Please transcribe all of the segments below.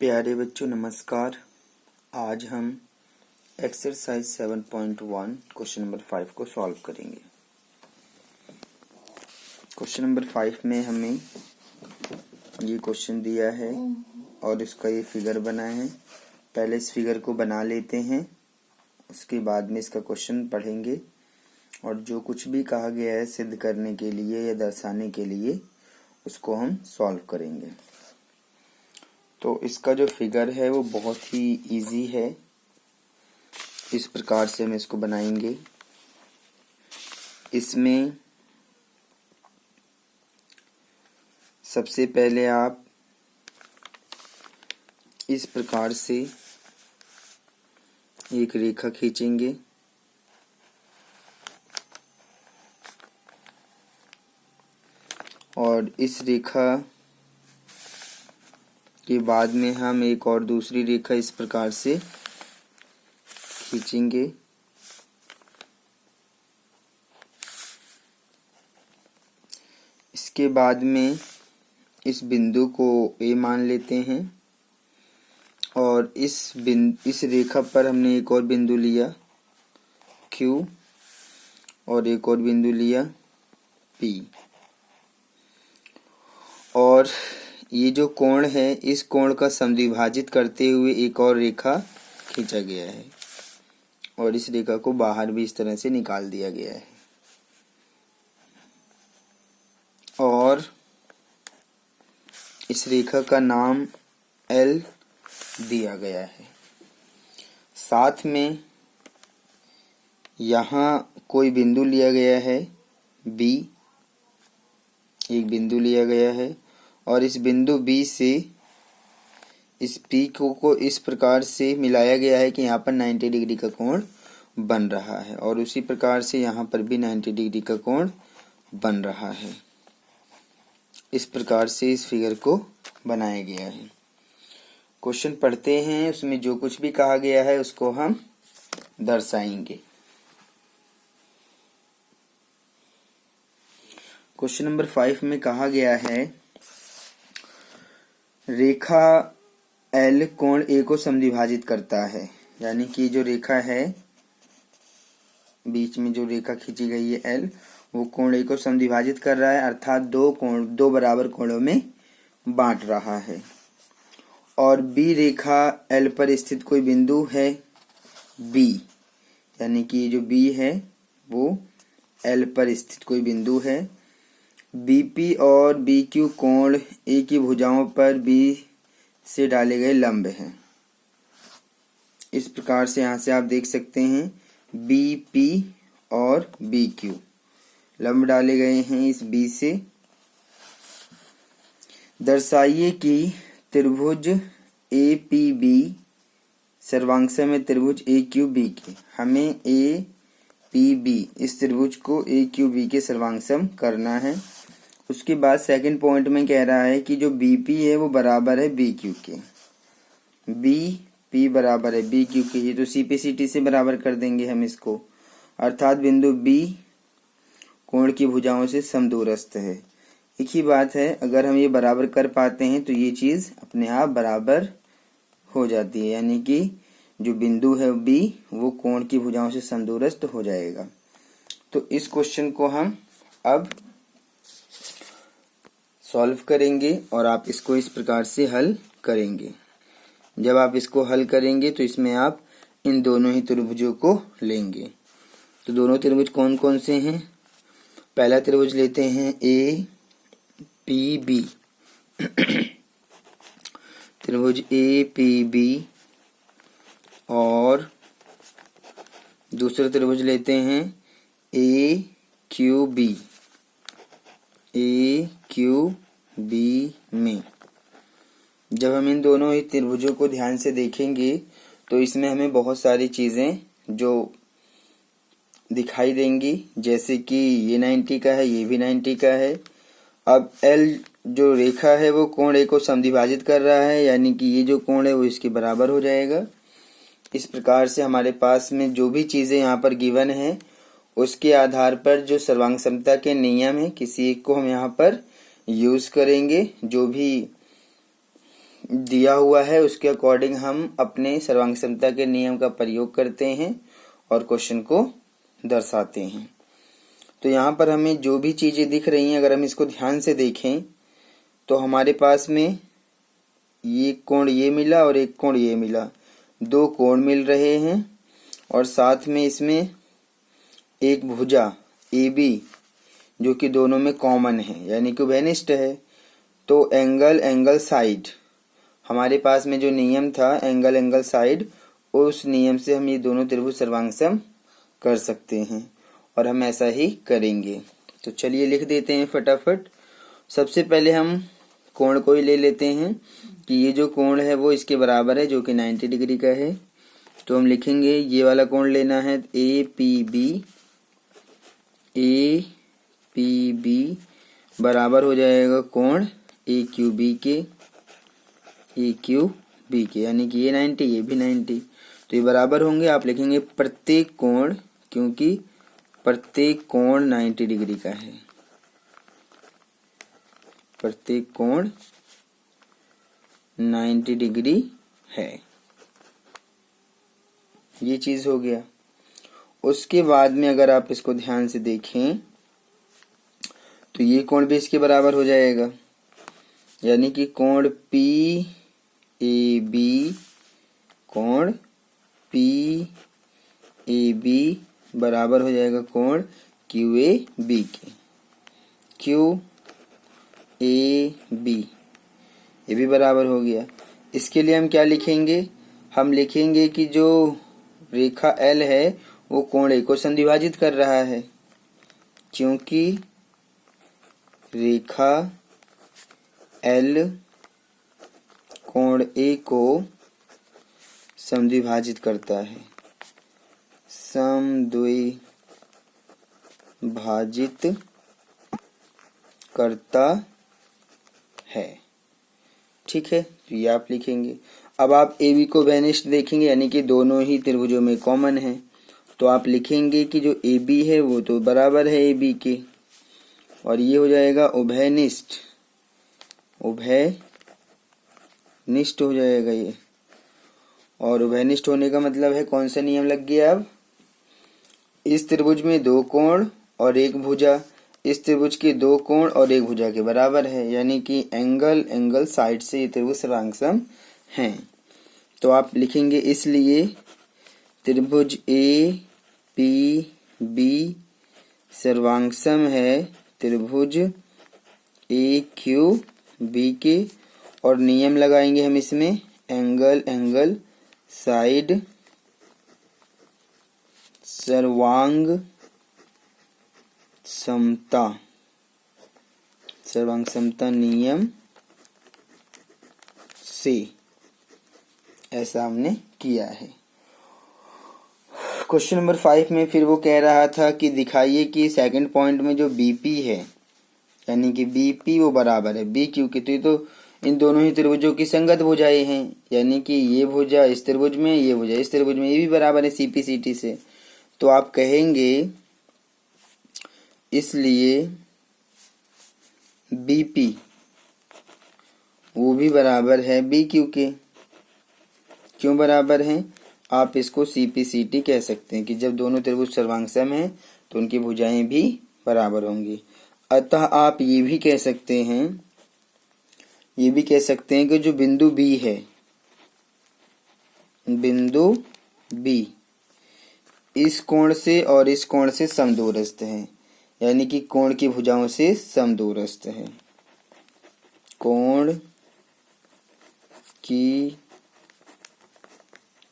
प्यारे बच्चों नमस्कार। आज हम एक्सरसाइज 7.1 क्वेश्चन नंबर 5 को सॉल्व करेंगे। क्वेश्चन नंबर 5 में हमें ये क्वेश्चन दिया है और इसका ये फिगर बना है। पहले इस फिगर को बना लेते हैं, उसके बाद में इसका क्वेश्चन पढ़ेंगे और जो कुछ भी कहा गया है सिद्ध करने के लिए या दर्शाने के लिए उसको हम सॉल्व करेंगे। तो इसका जो फिगर है वो बहुत ही इजी है। इस प्रकार से हम इसको बनाएंगे। इसमें सबसे पहले आप इस प्रकार से एक रेखा खींचेंगे और इस रेखा के बाद में हम एक और दूसरी रेखा इस प्रकार से खींचेंगे। इसके बाद में इस बिंदु को ए मान लेते हैं और इस रेखा पर हमने एक और बिंदु लिया Q और एक और बिंदु लिया P और ये जो कोण है इस कोण का समद्विभाजित करते हुए एक और रेखा खींचा गया है और इस रेखा को बाहर भी इस तरह से निकाल दिया गया है और इस रेखा का नाम L दिया गया है। साथ में यहाँ कोई बिंदु लिया गया है B, एक बिंदु लिया गया है और इस बिंदु B से इस P को इस प्रकार से मिलाया गया है कि यहाँ पर 90 डिग्री का कोण बन रहा है और उसी प्रकार से यहाँ पर भी 90 डिग्री का कोण बन रहा है। इस प्रकार से इस फिगर को बनाया गया है। क्वेश्चन पढ़ते हैं, उसमें जो कुछ भी कहा गया है उसको हम दर्शाएंगे। क्वेश्चन नंबर 5 में कहा गया है रेखा L कोण A को समद्विभाजित करता है, यानी कि जो रेखा है बीच में जो रेखा खींची गई है L वो कोण A को समद्विभाजित कर रहा है, अर्थात दो बराबर कोणों में बांट रहा है। और B रेखा L पर स्थित कोई बिंदु है B, यानी कि जो B है वो L पर स्थित कोई बिंदु है। BP और BQ कोण A की भुजाओं पर B से डाले गए लंब हैं। इस प्रकार से यहाँ से आप देख सकते हैं BP और BQ लंब डाले गए हैं इस B से। दर्शाइए कि त्रिभुज APB सर्वांश में त्रिभुज AQB के। हमें APB इस त्रिभुज को AQB के सर्वांशम करना है। उसके बाद सेकंड पॉइंट में कह रहा है कि जो BP है वो बराबर है BQ के। BP बराबर है BQ के, ये तो C पे CT से बराबर कर देंगे हम इसको, अर्थात बिंदु B कोण की भुजाओं से समदूरस्थ है। एक ही बात है, अगर हम ये बराबर कर पाते हैं तो ये चीज अपने आप बराबर हो जाती है, यानी कि जो बिंदु है B वो कोण की भुजाओं से समदूरस्थ हो जाएगा। तो इस क्वेश्चन को हम अब सॉल्व करेंगे और आप इसको इस प्रकार से हल करेंगे। जब आप इसको हल करेंगे तो इसमें आप इन दोनों ही त्रिभुजों को लेंगे। तो दोनों त्रिभुज कौन कौन से हैं? पहला त्रिभुज लेते हैं APB त्रिभुज APB और दूसरा त्रिभुज लेते हैं AQB में। जब हम इन दोनों ही त्रिभुजों को ध्यान से देखेंगे तो इसमें हमें बहुत सारी चीजें जो दिखाई देंगी, जैसे कि ये 90 का है, ये भी 90 का है। अब L जो रेखा है वो कोण A को समद्विभाजित कर रहा है, यानी कि ये जो कोण है वो इसके बराबर हो जाएगा। इस प्रकार से हमारे पास में जो भी चीजें यहाँ पर गिवन है उसके आधार पर जो सर्वांग समता के नियम है किसी एक को हम यहाँ पर यूज करेंगे। जो भी दिया हुआ है उसके अकॉर्डिंग हम अपने सर्वांग समता के नियम का प्रयोग करते हैं और क्वेश्चन को दर्शाते हैं। तो यहाँ पर हमें जो भी चीजें दिख रही हैं अगर हम इसको ध्यान से देखें तो हमारे पास में ये कोण ये मिला और एक कोण ये मिला, दो कोण मिल रहे हैं और साथ में इसमें एक भुजा AB जो कि दोनों में कॉमन है यानी कि उभयनिष्ठ है। तो एंगल साइड, हमारे पास में जो नियम था एंगल साइड, उस नियम से हम ये दोनों त्रिभुज सर्वांगसम कर सकते हैं और हम ऐसा ही करेंगे। तो चलिए लिख देते हैं फटाफट। सबसे पहले हम कोण को ही ले लेते हैं कि ये जो कोण है वो इसके बराबर है जो कि 90 डिग्री का है। तो हम लिखेंगे ये वाला कोण लेना है APB बराबर हो जाएगा कोण AQB के यानी कि ये 90 ये भी 90, तो ये बराबर होंगे। आप लिखेंगे प्रत्येक कोण, क्योंकि प्रत्येक कोण 90 डिग्री का है, प्रत्येक कोण 90 डिग्री है। ये चीज हो गया। उसके बाद में अगर आप इसको ध्यान से देखें तो ये कोण भी इसके बराबर हो जाएगा यानी कि कोण PAB बराबर हो जाएगा कोण QAB के। QAB ये भी बराबर हो गया। इसके लिए हम क्या लिखेंगे, हम लिखेंगे कि जो रेखा L है वो कोण A को संद्विभाजित कर रहा है, क्योंकि रेखा L कोण A को समद्विभाजित करता है, समद्विभाजित करता है। ठीक है, तो ये आप लिखेंगे। अब आप AB को उभयनिष्ठ देखेंगे यानी कि दोनों ही त्रिभुजों में कॉमन है, तो आप लिखेंगे कि जो AB है वो तो बराबर है AB के, और ये हो जाएगा उभयनिष्ठ हो जाएगा ये। और उभयनिष्ठ होने का मतलब है कौन सा नियम लग गया, अब इस त्रिभुज में दो कोण और एक भुजा, इस त्रिभुज के दो कोण और एक भुजा के बराबर है, यानी कि एंगल साइड से ये त्रिभुज सर्वांगसम हैं। तो आप लिखेंगे इसलिए त्रिभुज APB सर्वांगसम है त्रिभुज AQB के, और नियम लगाएंगे हम इसमें एंगल साइड सर्वांग समता नियम से, ऐसा हमने किया है। क्वेश्चन नंबर 5 में फिर वो कह रहा था कि दिखाइए कि सेकंड पॉइंट में जो BP है यानी कि BP वो बराबर है BQ के। तो ये तो इन दोनों ही त्रिभुजों की संगत भुजाएं हैं, यानी कि ये भुजा इस त्रिभुज में, ये भुजा इस त्रिभुज में, ये भी बराबर है CPCT से। तो आप कहेंगे इसलिए BP वो भी बराबर है BQ के। क्यों बराबर है, आप इसको CPCT कह सकते हैं कि जब दोनों त्रिभुज सर्वांगसम हैं तो उनकी भुजाएं भी बराबर होंगी। अतः आप ये भी कह सकते हैं कि जो बिंदु B है, बिंदु B इस कोण से और इस कोण से समदूरस्थ है, यानी कि कोण की भुजाओं से समदूरस्थ है, कोण की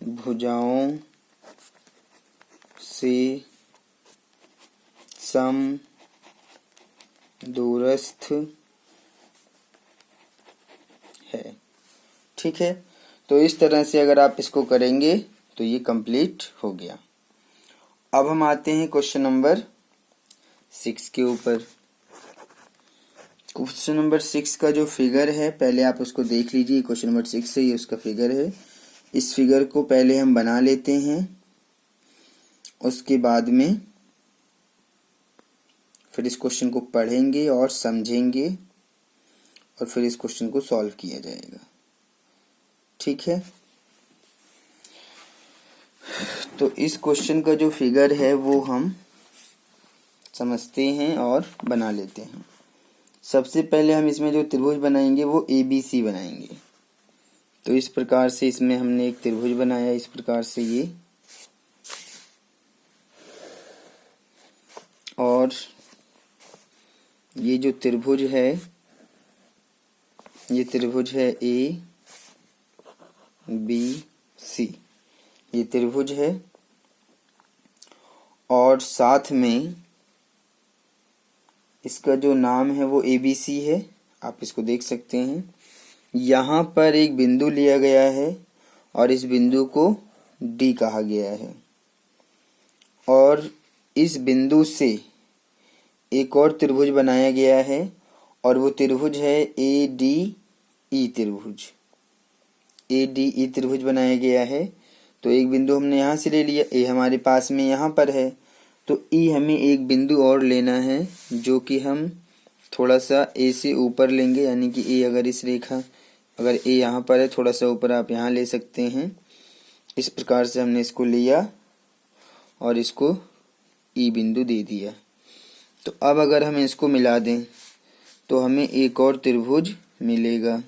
भुजाओं से समदूरस्थ है। ठीक है, तो इस तरह से अगर आप इसको करेंगे तो ये कंप्लीट हो गया। अब हम आते हैं क्वेश्चन नंबर 6 के ऊपर। क्वेश्चन नंबर 6 का जो फिगर है पहले आप उसको देख लीजिए। क्वेश्चन नंबर 6 से ये उसका फिगर है। इस फिगर को पहले हम बना लेते हैं, उसके बाद में फिर इस क्वेश्चन को पढ़ेंगे और समझेंगे और फिर इस क्वेश्चन को सॉल्व किया जाएगा। ठीक है। तो इस क्वेश्चन का जो फिगर है वो हम समझते हैं और बना लेते हैं। सबसे पहले हम इसमें जो त्रिभुज बनाएंगे वो ABC बनाएंगे। तो इस प्रकार से इसमें हमने एक त्रिभुज बनाया, इस प्रकार से ये, और ये जो त्रिभुज है ये त्रिभुज है ABC, ये त्रिभुज है। और साथ में इसका जो नाम है वो ABC है, आप इसको देख सकते हैं। यहाँ पर एक बिंदु लिया गया है और इस बिंदु को D कहा गया है, और इस बिंदु से एक और त्रिभुज बनाया गया है और वो त्रिभुज है ADE त्रिभुज। ADE त्रिभुज बनाया गया है। तो एक बिंदु हमने यहाँ से ले लिया, A हमारे पास में यहाँ पर है, तो E हमें एक बिंदु और लेना है जो कि हम थोड़ा सा A से ऊपर लेंगे, यानी कि A अगर इस रेखा, अगर A यहाँ पर है, थोड़ा सा ऊपर आप यहाँ ले सकते हैं। इस प्रकार से हमने इसको लिया और इसको E बिंदु दे दिया। तो अब अगर हम इसको मिला दें तो हमें एक और त्रिभुज मिलेगा।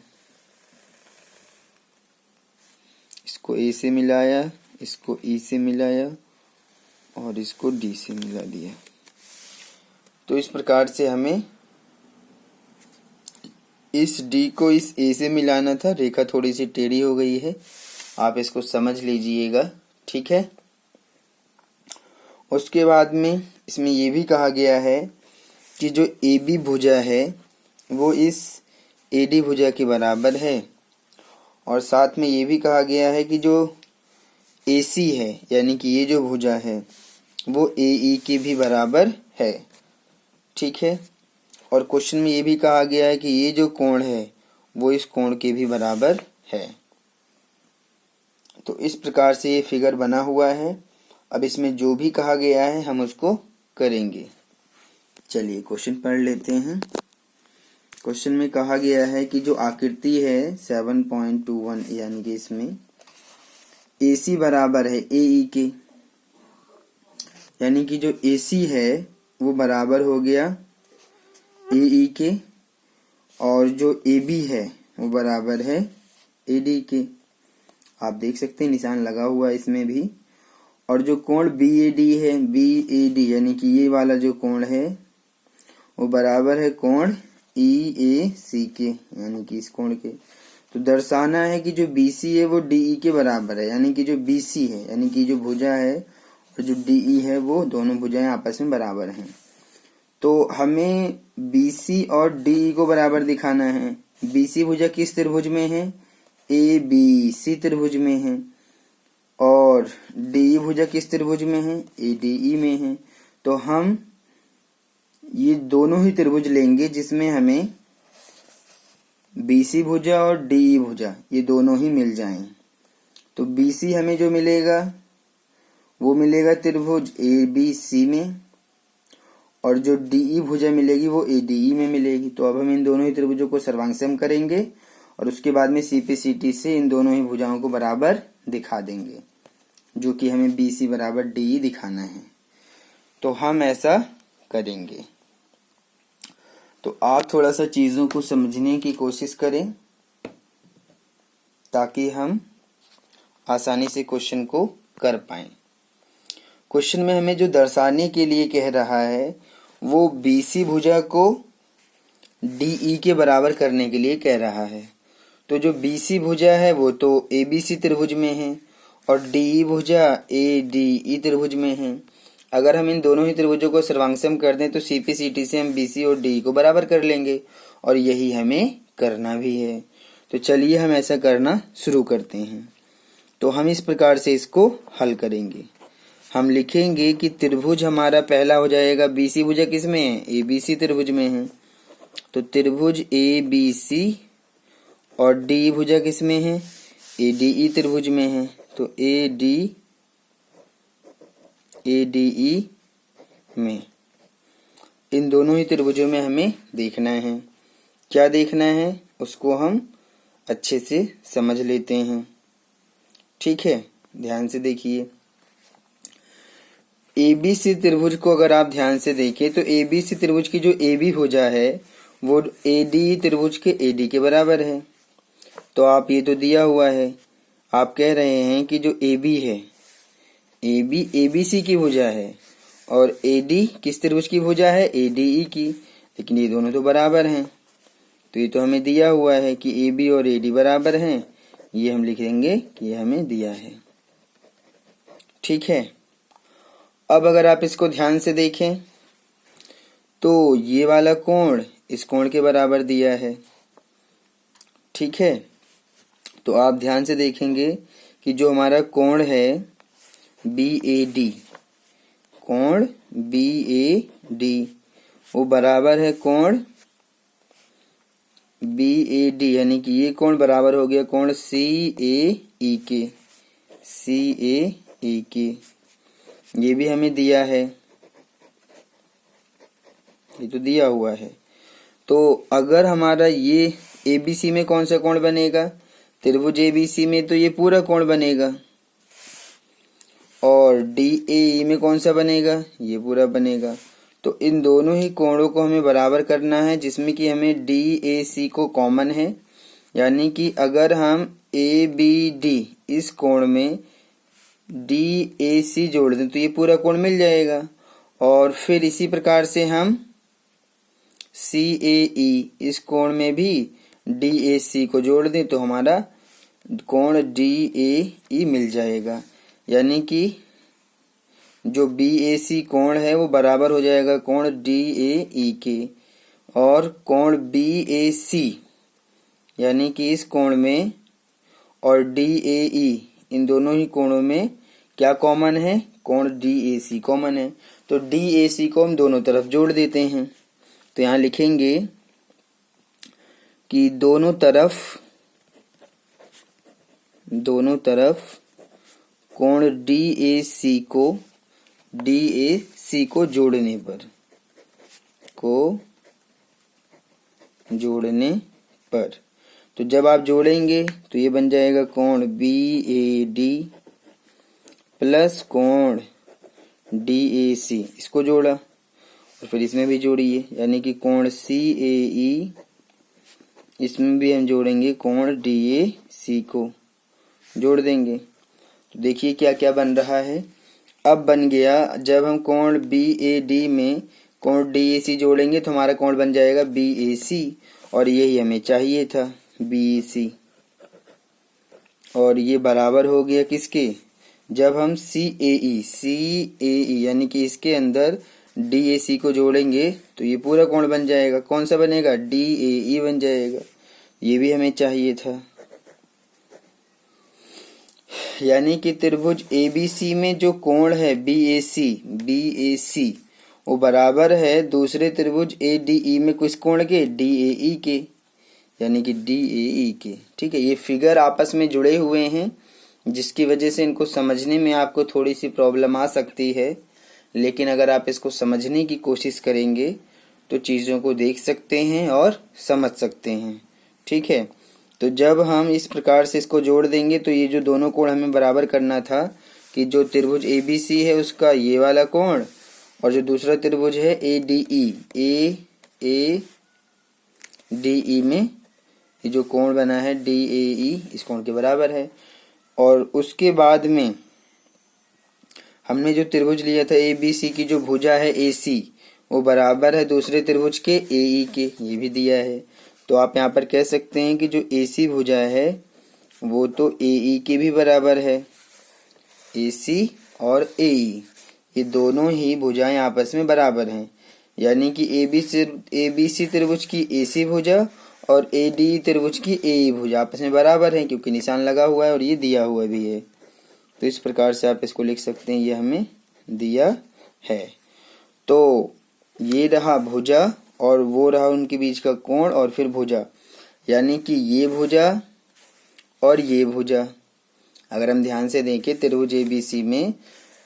इसको A से मिलाया, इसको E से मिलाया और इसको D से मिला दिया। तो इस प्रकार से हमें इस D को इस A से मिलाना था। रेखा थोड़ी सी टेढ़ी हो गई है, आप इसको समझ लीजिएगा, ठीक है। उसके बाद में इसमें ये भी कहा गया है कि जो AB भुजा है वो इस AD भुजा के बराबर है, और साथ में ये भी कहा गया है कि जो AC है, यानी कि ये जो भुजा है वो AE के भी बराबर है, ठीक है। और क्वेश्चन में ये भी कहा गया है कि ये जो कोण है वो इस कोण के भी बराबर है। तो इस प्रकार से ये फिगर बना हुआ है। अब इसमें जो भी कहा गया है हम उसको करेंगे। चलिए क्वेश्चन पढ़ लेते हैं। क्वेश्चन में कहा गया है कि जो आकृति है 7.21, यानी कि इसमें AC बराबर है AE के, यानी कि जो AC है वो बराबर हो गया AE के, और जो AB है वो बराबर है AD के। आप देख सकते हैं निशान लगा हुआ है इसमें भी। और जो कोण BAD है, BAD यानी कि ये वाला जो कोण है वो बराबर है कोण EAC के, यानी कि इस कोण के। तो दर्शाना है कि जो BC है वो DE के बराबर है, यानी कि जो BC है, यानी कि जो भुजा है और जो DE है वो दोनों भुजाएं आपस में बराबर हैं। तो हमें BC और DE को बराबर दिखाना है। BC भुजा किस त्रिभुज में है? ABC त्रिभुज में है। और DE भुजा किस त्रिभुज में है? ADE में है। तो हम ये दोनों ही त्रिभुज लेंगे जिसमें हमें BC भुजा और DE भुजा ये दोनों ही मिल जाएं। तो BC हमें जो मिलेगा वो मिलेगा त्रिभुज ABC में, और जो DE भुजा मिलेगी वो ADE में मिलेगी। तो अब हम इन दोनों ही त्रिभुजों को सर्वांगसम करेंगे और उसके बाद में CP/CT से इन दोनों ही भुजाओं को बराबर दिखा देंगे, जो कि हमें BC बराबर DE दिखाना है। तो हम ऐसा करेंगे। तो आप थोड़ा सा चीजों को समझने की कोशिश करें ताकि हम आसानी से क्वेश्चन को कर पाएं। क्वेश्चन में हमें जो दर्शाने के लिए कह रहा है वो BC भुजा को DE के बराबर करने के लिए कह रहा है। तो जो BC भुजा है वो तो ABC त्रिभुज में है और DE भुजा ADE त्रिभुज में है। अगर हम इन दोनों ही त्रिभुजों को सर्वांगसम कर दें तो CP/CT से हम BC और DE को बराबर कर लेंगे, और यही हमें करना भी है। तो चलिए हम ऐसा करना शुरू करते हैं। तो हम इस प्रकार से इसको हल करेंगे। हम लिखेंगे कि त्रिभुज हमारा पहला हो जाएगा, BC भुजा किस में है? ABC त्रिभुज में है। तो त्रिभुज ABC, और DE भुजा किस में है? ADE त्रिभुज में है। तो ADE में इन दोनों ही त्रिभुजों में हमें देखना है। क्या देखना है उसको हम अच्छे से समझ लेते हैं। ठीक है, ध्यान से देखिए। एबीसी त्रिभुज को अगर आप ध्यान से देखें तो एबीसी त्रिभुज की जो एबी भुजा है वो एडी त्रिभुज के एडी के बराबर है। तो आप ये तो दिया हुआ है, आप कह रहे हैं कि जो एबी है, एबी एबीसी की भुजा है और एडी किस त्रिभुज की भुजा है, एडीई की। लेकिन ये दोनों तो बराबर हैं, तो ये तो हमें दिया हुआ है कि एबी और एडी बराबर हैं। ये हम लिख देंगे कि ये हमें दिया है। ठीक है, अब अगर आप इसको ध्यान से देखें तो ये वाला कोण इस कोण के बराबर दिया है। ठीक है, तो आप ध्यान से देखेंगे कि जो हमारा कोण है BAD, कोण BAD वो बराबर है कोण BAD, यानी कि ये कोण बराबर हो गया कोण CAE के, CAE के। ये भी हमें दिया है, ये तो दिया हुआ है। तो अगर हमारा ये ABC में कौन सा कोण बनेगा, त्रिभुज ABC में तो ये पूरा कोण बनेगा, और DAE में कौन सा बनेगा, ये पूरा बनेगा। तो इन दोनों ही कोणों को हमें बराबर करना है, जिसमें कि हमें DAC को कॉमन है। यानी कि अगर हम ABD इस कोण में DAC जोड़ दें तो ये पूरा कोण मिल जाएगा। और फिर इसी प्रकार से हम CAE इस कोण में भी DAC को जोड़ दें तो हमारा कोण DAE मिल जाएगा। यानी कि जो BAC कोण है वो बराबर हो जाएगा कोण DAE के, और कोण BAC यानी कि इस कोण में और DAE इन दोनों ही कोणों में क्या कॉमन है, कोण DAC कॉमन है। तो DAC को हम दोनों तरफ जोड़ देते हैं। तो यहाँ लिखेंगे कि दोनों तरफ कोण DAC को जोड़ने पर तो जब आप जोड़ेंगे तो ये बन जाएगा कोण BAD प्लस कोण DAC, इसको जोड़ा और फिर इसमें भी जोड़िए, यानी कि कोण CAE, इसमें भी हम जोड़ेंगे कोण DAC को जोड़ देंगे। तो देखिए क्या क्या बन रहा है। अब बन गया, जब हम कोण BAD में कोण DAC जोड़ेंगे तो हमारा कोण बन जाएगा BAC, और यही हमें चाहिए था BAC। और ये बराबर हो गया किसके, जब हम CAE यानी कि इसके अंदर DAC को जोड़ेंगे तो ये पूरा कोण बन जाएगा। कौन सा बनेगा, DAE बन जाएगा। ये भी हमें चाहिए था। यानी कि त्रिभुज ABC में जो कोण है BAC वो बराबर है दूसरे त्रिभुज ADE में किस कोण के, DAE के, यानी कि DAE के। ठीक है, ये फिगर आपस में जुड़े हुए हैं, जिसकी वजह से इनको समझने में आपको थोड़ी सी प्रॉब्लम आ सकती है, लेकिन अगर आप इसको समझने की कोशिश करेंगे तो चीज़ों को देख सकते हैं और समझ सकते हैं। ठीक है, तो जब हम इस प्रकार से इसको जोड़ देंगे तो ये जो दोनों कोण हमें बराबर करना था कि जो त्रिभुज ABC है उसका ये वाला कोण और जो दूसरा त्रिभुज है ADE में ये जो कोण बना है DAE इस कोण के बराबर है। और उसके बाद में हमने जो त्रिभुज लिया था ABC की जो भुजा है AC वो बराबर है दूसरे त्रिभुज के AE के, ये भी दिया है। तो आप यहाँ पर कह सकते हैं कि जो AC भुजा है वो तो AE के भी बराबर है। AC और AE ये दोनों ही भुजाएं आपस में बराबर हैं, यानी कि ABC त्रिभुज की AC भुजा और ADE त्रिभुज की AE भुजा आपस में बराबर हैं, क्योंकि निशान लगा हुआ है और ये दिया हुआ भी है। तो इस प्रकार से आप इसको लिख सकते हैं, ये हमें दिया है। तो ये रहा भुजा और वो रहा उनके बीच का कोण और फिर भुजा, यानी कि ये भुजा और ये भुजा। अगर हम ध्यान से देखें त्रिभुज ABC में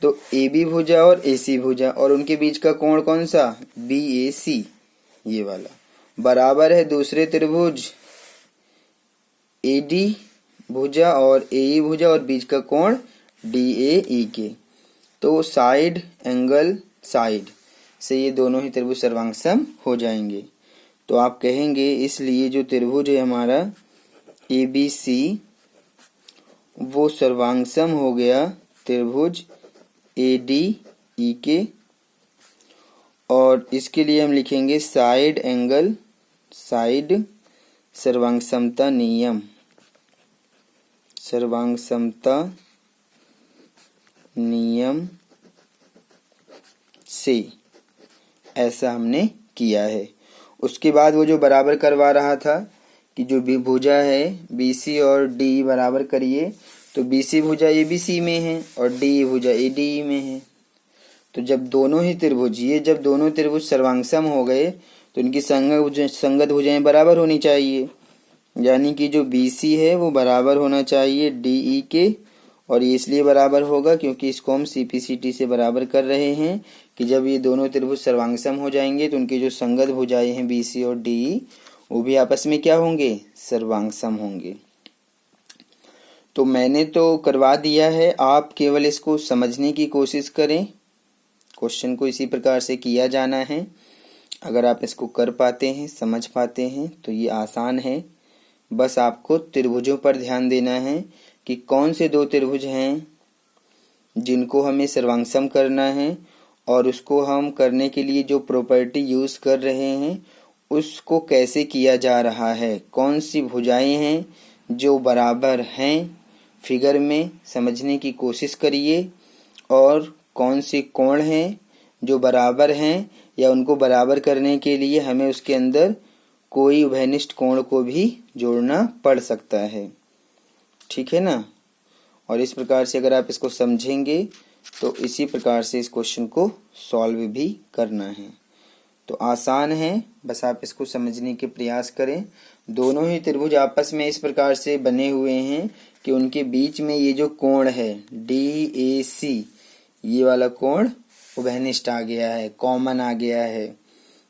तो AB भुजा और AC भुजा और उनके बीच का कोण कौन सा, BAC, ये वाला बराबर है दूसरे त्रिभुज AD भुजा और AE भुजा और बीच का कोण DAE के। तो साइड एंगल साइड से ये दोनों ही त्रिभुज सर्वांगसम हो जाएंगे। तो आप कहेंगे इसलिए जो त्रिभुज है हमारा ABC वो सर्वांगसम हो गया त्रिभुज ADE के। और इसके लिए हम लिखेंगे साइड एंगल साइड सर्वांगसमता नियम, सर्वांगसमता नियम से ऐसा हमने किया है। उसके बाद वो जो बराबर करवा रहा था कि जो भी भुजा है BC और DE बराबर करिए, तो BC भुजा ABC में है और DE भुजा ADE में है। तो जब दोनों ही त्रिभुज जब दोनों त्रिभुज सर्वांगसम हो गए तो इनकी संगत भुजाएं बराबर होनी चाहिए, यानी कि जो BC है वो बराबर होना चाहिए DE के। और ये इसलिए बराबर होगा क्योंकि इसको हम CPCT से बराबर कर रहे हैं कि जब ये दोनों त्रिभुज सर्वांगसम हो जाएंगे तो उनकी जो संगत भुजाएं हैं BC और DE वो भी आपस में क्या होंगे, सर्वांगसम होंगे। तो मैंने तो करवा दिया है, आप केवल इसको समझने की कोशिश करें। क्वेश्चन को इसी प्रकार से किया जाना है। अगर आप इसको कर पाते हैं, समझ पाते हैं तो ये आसान है। बस आपको त्रिभुजों पर ध्यान देना है कि कौन से दो त्रिभुज हैं जिनको हमें सर्वांगसम करना है, और उसको हम करने के लिए जो प्रॉपर्टी यूज कर रहे हैं उसको कैसे किया जा रहा है, कौन सी भुजाएं हैं जो बराबर हैं, फिगर में समझने की कोशिश करिए। और कौन से कोण हैं जो बराबर हैं या उनको बराबर करने के लिए हमें उसके अंदर कोई उभयनिष्ठ कोण को भी जोड़ना पड़ सकता है, ठीक है ना। और इस प्रकार से अगर आप इसको समझेंगे तो इसी प्रकार से इस क्वेश्चन को सॉल्व भी करना है। तो आसान है, बस आप इसको समझने के प्रयास करें। दोनों ही त्रिभुज आपस में इस प्रकार से बने हुए हैं कि उनके बीच में ये जो कोण है DAC, ये वाला कोण उभयनिष्ठ आ गया है, कॉमन आ गया है,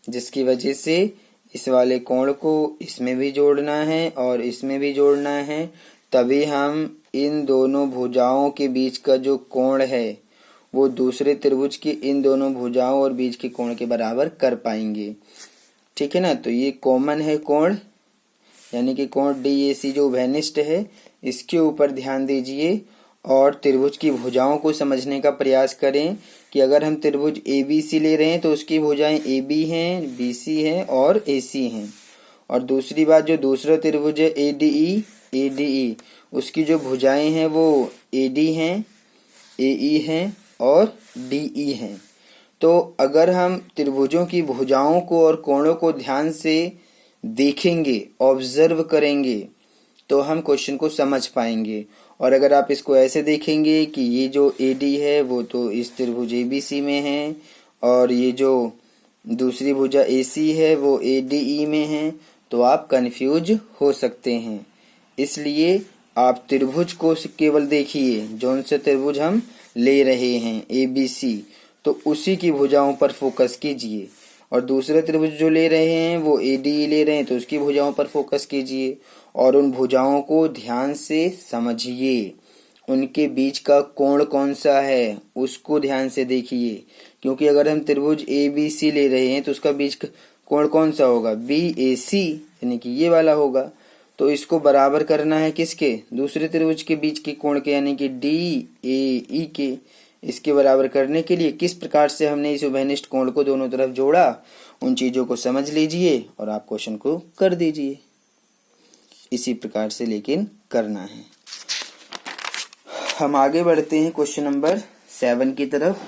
जिसकी वजह से इस वाले कोण को इसमें भी जोड़ना है और इसमें भी जोड़ना है, तभी हम इन दोनों भुजाओं के बीच का जो कोण है वो दूसरे त्रिभुज की इन दोनों भुजाओं और बीच के कोण के बराबर कर पाएंगे, ठीक है ना। तो ये कॉमन है कोण, यानी कि कोण DAC जो उभयनिष्ठ है, इसके ऊपर ध्यान दीजिए और त्रिभुज की भुजाओं को समझने का प्रयास करें कि अगर हम त्रिभुज ABC ले रहे हैं तो उसकी भुजाएं AB हैं, BC हैं और AC हैं। और दूसरी बात, जो दूसरा त्रिभुज है ADE, उसकी जो भुजाएं हैं वो AD हैं, AE हैं और DE हैं। तो अगर हम त्रिभुजों की भुजाओं को और कोणों को ध्यान से देखेंगे, ऑब्जर्व करेंगे, तो हम क्वेश्चन को समझ पाएंगे। और अगर आप इसको ऐसे देखेंगे कि ये जो AD है वो तो इस त्रिभुज ABC में है और ये जो दूसरी भुजा AC है वो ADE में है, तो आप कंफ्यूज हो सकते हैं। इसलिए आप त्रिभुज को केवल देखिए, जौन से त्रिभुज हम ले रहे हैं ABC, तो उसी की भुजाओं पर फोकस कीजिए। और दूसरे त्रिभुज जो ले रहे हैं वो ADE ले रहे हैं तो उसकी भुजाओं पर फोकस कीजिए और उन भुजाओं को ध्यान से समझिए। उनके बीच का कोण कौन सा है उसको ध्यान से देखिए, क्योंकि अगर हम त्रिभुज ABC ले रहे हैं तो उसका बीच का कोण कौन सा होगा, BAC, यानी कि ये वाला होगा। तो इसको बराबर करना है किसके, दूसरे त्रिभुज के बीच के कोण के, यानी कि DAE के। इसके बराबर करने के लिए किस प्रकार से हमने इस उभयनिष्ठ कोण को दोनों तरफ जोड़ा, उन चीजों को समझ लीजिए और आप क्वेश्चन को कर दीजिए। इसी प्रकार से लेकिन करना है। हम आगे बढ़ते हैं क्वेश्चन नंबर 7 की तरफ।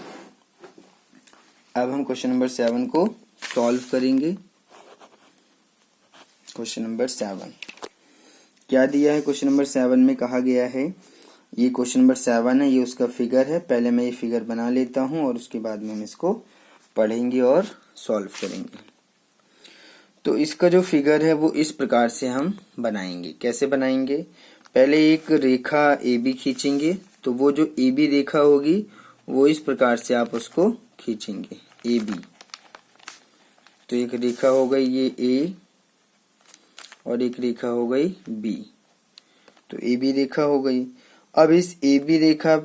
अब हम क्वेश्चन नंबर 7 को सॉल्व करेंगे। क्वेश्चन नंबर 7 क्या दिया है, क्वेश्चन नंबर 7 में कहा गया है, ये क्वेश्चन नंबर 7 है, ये उसका फिगर है। पहले मैं ये फिगर बना लेता हूं और उसके बाद में हम इसको पढ़ेंगे और सॉल्व करेंगे। तो इसका जो फिगर है वो इस प्रकार से हम बनाएंगे। कैसे बनाएंगे, पहले एक रेखा AB खींचेंगे, तो वो जो AB रेखा होगी वो इस प्रकार से आप उसको खींचेंगे AB। तो एक रेखा हो गई ये A और एक रेखा हो गई B। तो ए बी रेखा हो गई। अब इस ए बी रेखा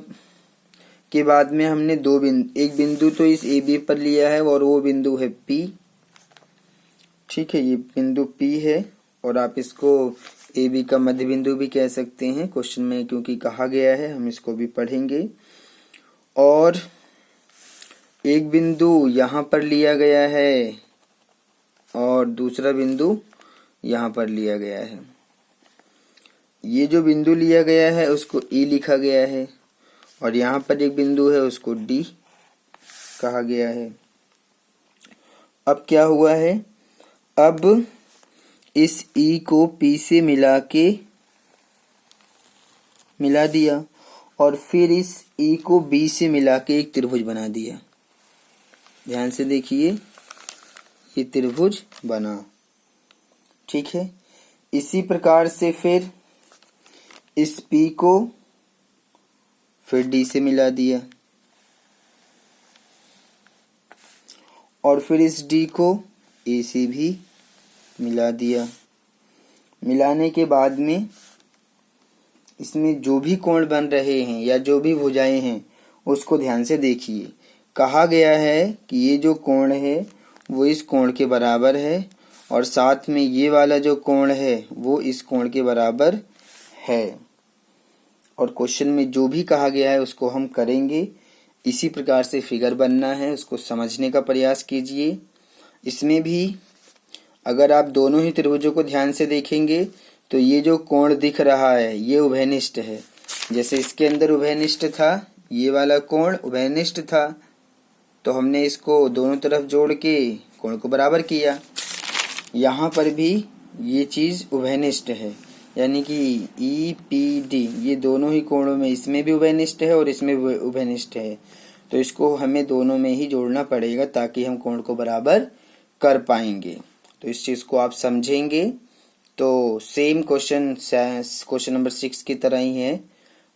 के बाद में हमने एक बिंदु तो इस ए बी पर लिया है और वो बिंदु है पी। ठीक है, ये बिंदु पी है और आप इसको ए बी का मध्य बिंदु भी कह सकते हैं, क्वेश्चन में क्योंकि कहा गया है, हम इसको भी पढ़ेंगे। और एक बिंदु यहाँ पर लिया गया है और दूसरा बिंदु यहाँ पर लिया गया है। ये जो बिंदु लिया गया है उसको ई लिखा गया है और यहाँ पर एक बिंदु है उसको डी कहा गया है। अब क्या हुआ है, अब इस ई को पी से मिला दिया और फिर इस ई को बी से मिला के एक त्रिभुज बना दिया। ध्यान से देखिए, ये त्रिभुज बना। ठीक है, इसी प्रकार से फिर इस P को फिर D से मिला दिया और फिर इस D को A से भी मिला दिया। मिलाने के बाद में इसमें जो भी कोण बन रहे हैं या जो भी भुजाएं हैं उसको ध्यान से देखिए। कहा गया है कि ये जो कोण है वो इस कोण के बराबर है और साथ में ये वाला जो कोण है वो इस कोण के बराबर है। और क्वेश्चन में जो भी कहा गया है उसको हम करेंगे। इसी प्रकार से फिगर बनना है, उसको समझने का प्रयास कीजिए। इसमें भी अगर आप दोनों ही त्रिभुजों को ध्यान से देखेंगे तो ये जो कोण दिख रहा है ये उभयनिष्ठ है। जैसे इसके अंदर उभयनिष्ठ था, ये वाला कोण उभयनिष्ठ था, तो हमने इसको दोनों तरफ जोड़ के कोण को बराबर किया। यहाँ पर भी ये चीज उभयनिष्ठ है, यानी कि ई पी डी ये दोनों ही कोणों में, इसमें भी उभयनिष्ठ है और इसमें भी उभयनिष्ठ है। तो इसको हमें दोनों में ही जोड़ना पड़ेगा ताकि हम कोण को बराबर कर पाएंगे। तो इस चीज को आप समझेंगे तो सेम क्वेश्चन नंबर 6 की तरह ही है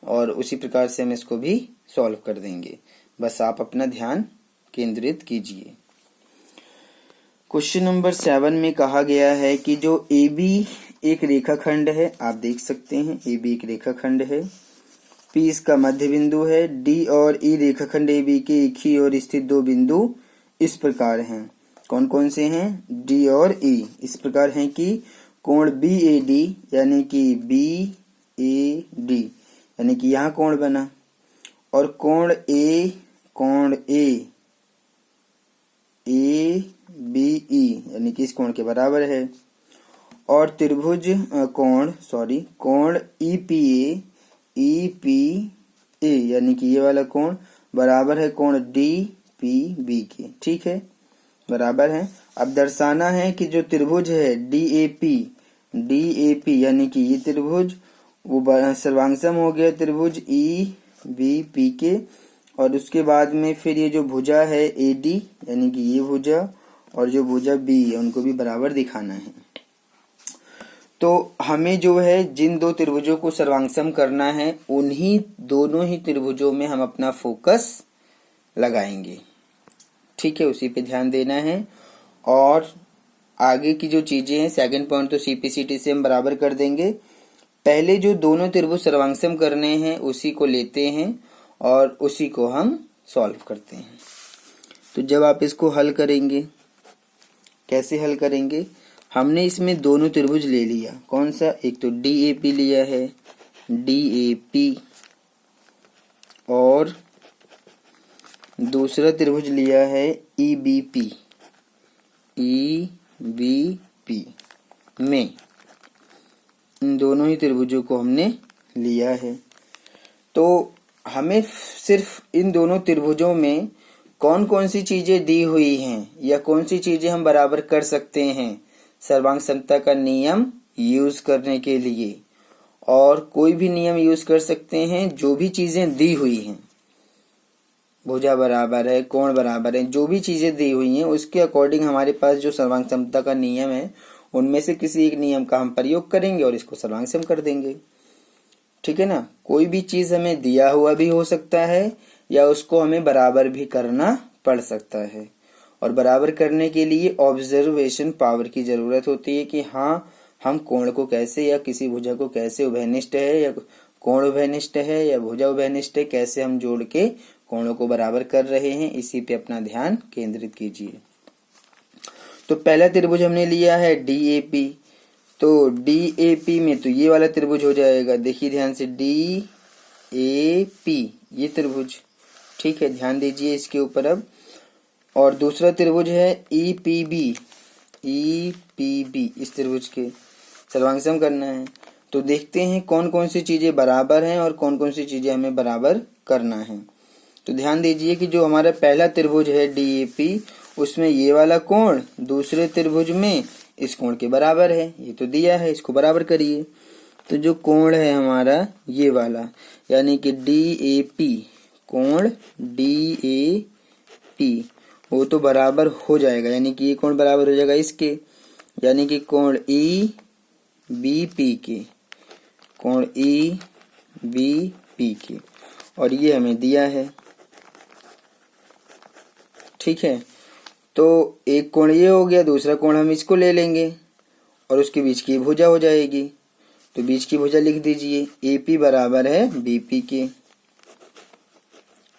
और उसी प्रकार से हम इसको भी सॉल्व कर देंगे। बस आप अपना ध्यान केंद्रित कीजिए। क्वेश्चन नंबर 7 में कहा गया है कि जो ए बी एक रेखाखंड है, आप देख सकते हैं ए बी एक रेखाखंड है, पी इसका मध्य बिंदु है, डी और ई रेखाखंड ए बी के एक ही ओर स्थित दो बिंदु इस प्रकार हैं। कौन कौन से हैं? डी और ई इस प्रकार हैं कि कोण बी ए डी यानी कि बी ए डी यानी कि यहाँ कोण बना और कोण ए बी ई यानी कि इस कोण के बराबर है। और त्रिभुज कोण ई पी ए यानी कि ये वाला कोण बराबर है कोण डी पी बी के। ठीक है, बराबर है। अब दर्शाना है कि जो त्रिभुज है डी ए पी यानी कि ये त्रिभुज वो सर्वांगसम हो गया त्रिभुज ई बी पी के, और उसके बाद में फिर ये जो भुजा है ए डी यानी कि ये भुजा और जो भुजा बी है उनको भी बराबर दिखाना है। तो हमें जो है जिन दो त्रिभुजों को सर्वांगसम करना है उन्हीं दोनों ही त्रिभुजों में हम अपना फोकस लगाएंगे। ठीक है, उसी पे ध्यान देना है। और आगे की जो चीजें हैं, सेकंड पॉइंट तो सीपीसीटी से हम बराबर कर देंगे। पहले जो दोनों त्रिभुज सर्वांगसम करने हैं उसी को लेते हैं और उसी को हम सॉल्व करते हैं। तो जब आप इसको हल करेंगे, कैसे हल करेंगे? हमने इसमें दोनों त्रिभुज ले लिया। कौन सा? एक तो डी ए पी लिया है, डी ए पी, और दूसरा त्रिभुज लिया है ई बी पी में। इन दोनों ही त्रिभुजों को हमने लिया है। तो हमें सिर्फ इन दोनों त्रिभुजों में कौन कौन सी चीजें दी हुई हैं या कौन सी चीजें हम बराबर कर सकते हैं सर्वांग समता का नियम यूज करने के लिए। और कोई भी नियम यूज कर सकते हैं, जो भी चीजें दी हुई हैं, भुजा बराबर है, कोण बराबर है, जो भी चीजें दी हुई हैं उसके अकॉर्डिंग हमारे पास जो सर्वांग समता का नियम है उनमें से किसी एक नियम का हम प्रयोग करेंगे और इसको सर्वांग कर देंगे। ठीक है ना। कोई भी चीज हमें दिया हुआ भी हो सकता है या उसको हमें बराबर भी करना पड़ सकता है। और बराबर करने के लिए ऑब्जर्वेशन पावर की जरूरत होती है कि हाँ, हम कोण को कैसे या किसी भुजा को कैसे उभयनिष्ठ है या कोण उभयनिष्ठ है या भुजा उभयनिष्ठ है कैसे हम जोड़ के कोणों को बराबर कर रहे हैं, इसी पे अपना ध्यान केंद्रित कीजिए। तो पहला त्रिभुज हमने लिया है DAP, तो DAP में तो ये वाला त्रिभुज हो जाएगा, देखिए ध्यान से DAP ये त्रिभुज, ठीक है, ध्यान दीजिए इसके ऊपर अब। और दूसरा त्रिभुज है EPB, इस त्रिभुज के सर्वांग सम करना है। तो देखते हैं कौन कौन सी चीजें बराबर हैं और कौन कौन सी चीजें हमें बराबर करना है। तो ध्यान दीजिए कि जो हमारा पहला त्रिभुज है DAP, उसमें ये वाला कोण दूसरे त्रिभुज में इस कोण के बराबर है, ये तो दिया है, इसको बराबर करिए। तो जो कोण है हमारा ये वाला, यानी कि DAP, कोण DAP वो तो बराबर हो जाएगा, यानी कि ये कोण बराबर हो जाएगा इसके, यानी कि कोण EBP के, कोण EBP के, और ये हमें दिया है, ठीक है। तो एक कोण ये हो गया, दूसरा कोण हम इसको ले लेंगे और उसके बीच की भुजा हो जाएगी। तो बीच की भुजा लिख दीजिए, AP बराबर है BP के,